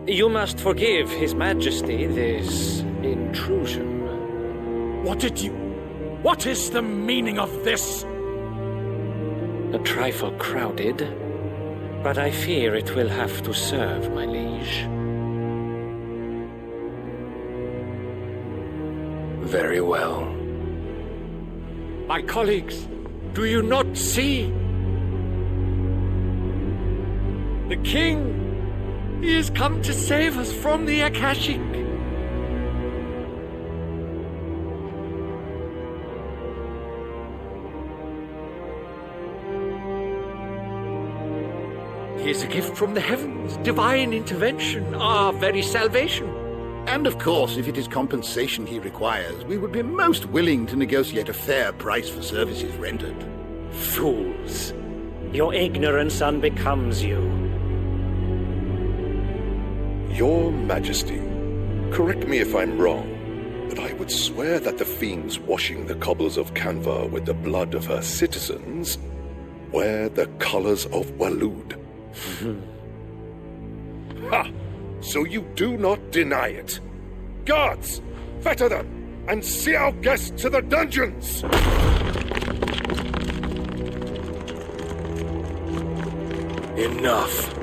you must forgive His Majesty this intrusion. What is the meaning of this? A trifle crowded, but I fear it will have to serve, my liege. Very well. My colleagues, do you not see? The king! He has come to save us from the Akashic! He is a gift from the heavens, divine intervention, our very salvation. And of course, if it is compensation he requires, we would be most willing to negotiate a fair price for services rendered. Fools! Your ignorance unbecomes you. Your Majesty, correct me if I'm wrong, but I would swear that the fiends washing the cobbles of Canva with the blood of her citizens wear the colors of Waloed. Ha! So you do not deny it. Guards, fetter them, and see our guests to the dungeons! Enough.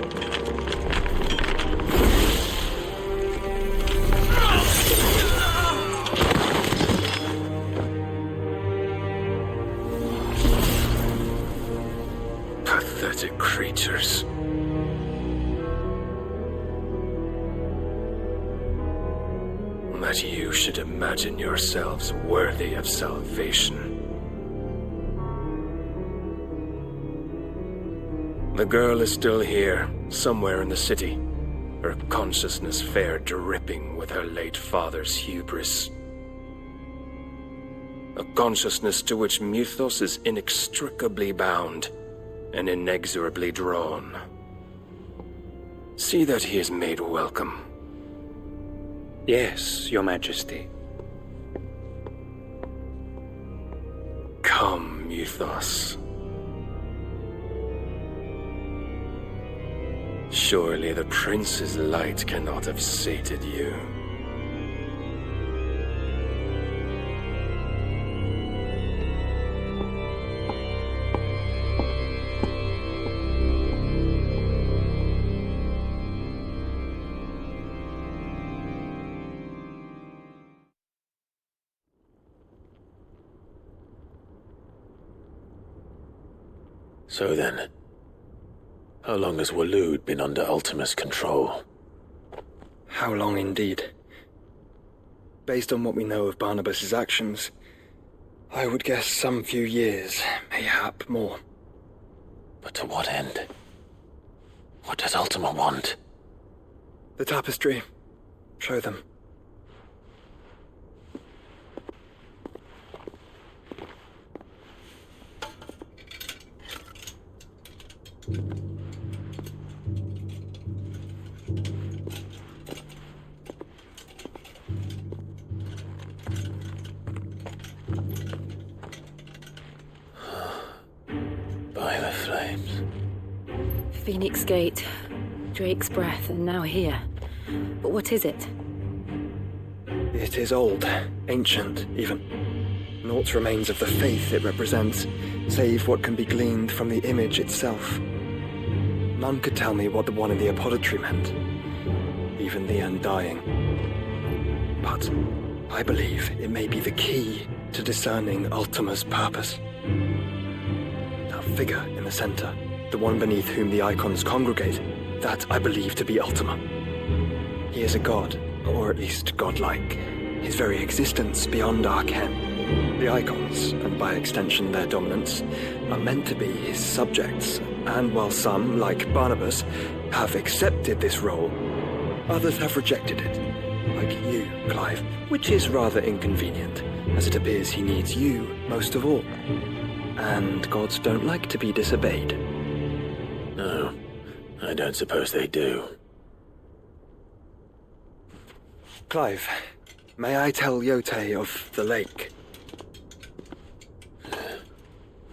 Pathetic creatures. That you should imagine yourselves worthy of salvation. The girl is still here, somewhere in the city, her consciousness fair dripping with her late father's hubris. A consciousness to which Mythos is inextricably bound and inexorably drawn. See that he is made welcome. Yes, Your Majesty. Come, Mythos. Surely the prince's light cannot have sated you. So then, how long has Waloed been under Ultima's control? How long indeed? Based on what we know of Barnabas's actions, I would guess some few years, mayhap more. But to what end? What does Ultima want? The tapestry. Show them. By the flames. Phoenix Gate, Drake's Breath, and now here. But what is it? It is old, ancient, even. Naught remains of the faith it represents, save what can be gleaned from the image itself. None could tell me what the one in the apothecary meant, even the Undying. But I believe it may be the key to discerning Ultima's purpose. That figure in the center, the one beneath whom the Eikons congregate, that I believe to be Ultima. He is a god, or at least godlike, his very existence beyond our ken. The Eikons, and by extension their dominants, are meant to be his subjects, and while some, like Barnabas, have accepted this role, others have rejected it, like you, Clive, which is rather inconvenient, as it appears he needs you most of all. And gods don't like to be disobeyed. No, I don't suppose they do. Clive, may I tell Yote of the lake?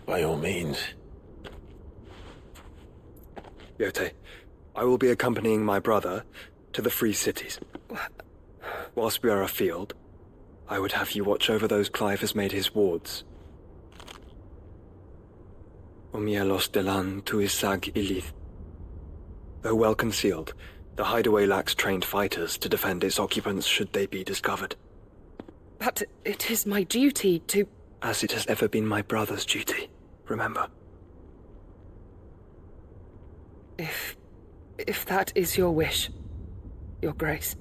By all means. Yote, I will be accompanying my brother to the Free Cities. Whilst we are afield, I would have you watch over those Clive has made his wards. Omielos delan tuisag ilith. Though well concealed, the hideaway lacks trained fighters to defend its occupants should they be discovered. But it is my duty to... As it has ever been my brother's duty, remember. If that is your wish, Your Grace.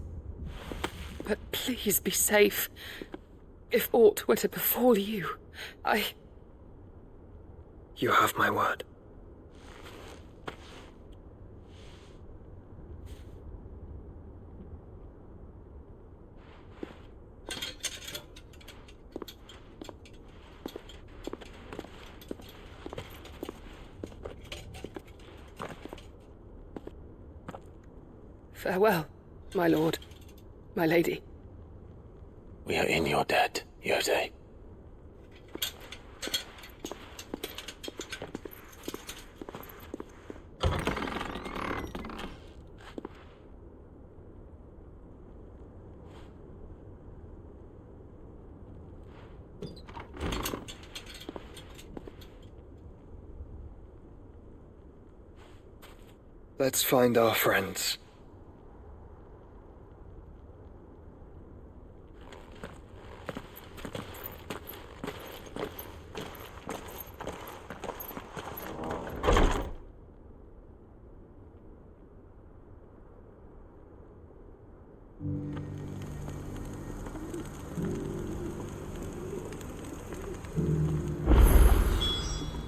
But please be safe. If aught were to befall you, You have my word. Farewell, my lord, my lady. We are in your debt, Yote. Let's find our friends.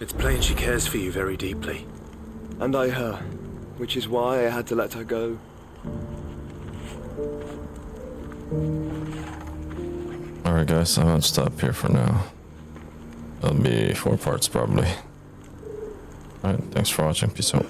It's plain she cares for you very deeply. And I her, which is why I had to let her go. Alright guys, I'm gonna stop here for now. It'll be 4 parts probably. Alright, thanks for watching. Peace out.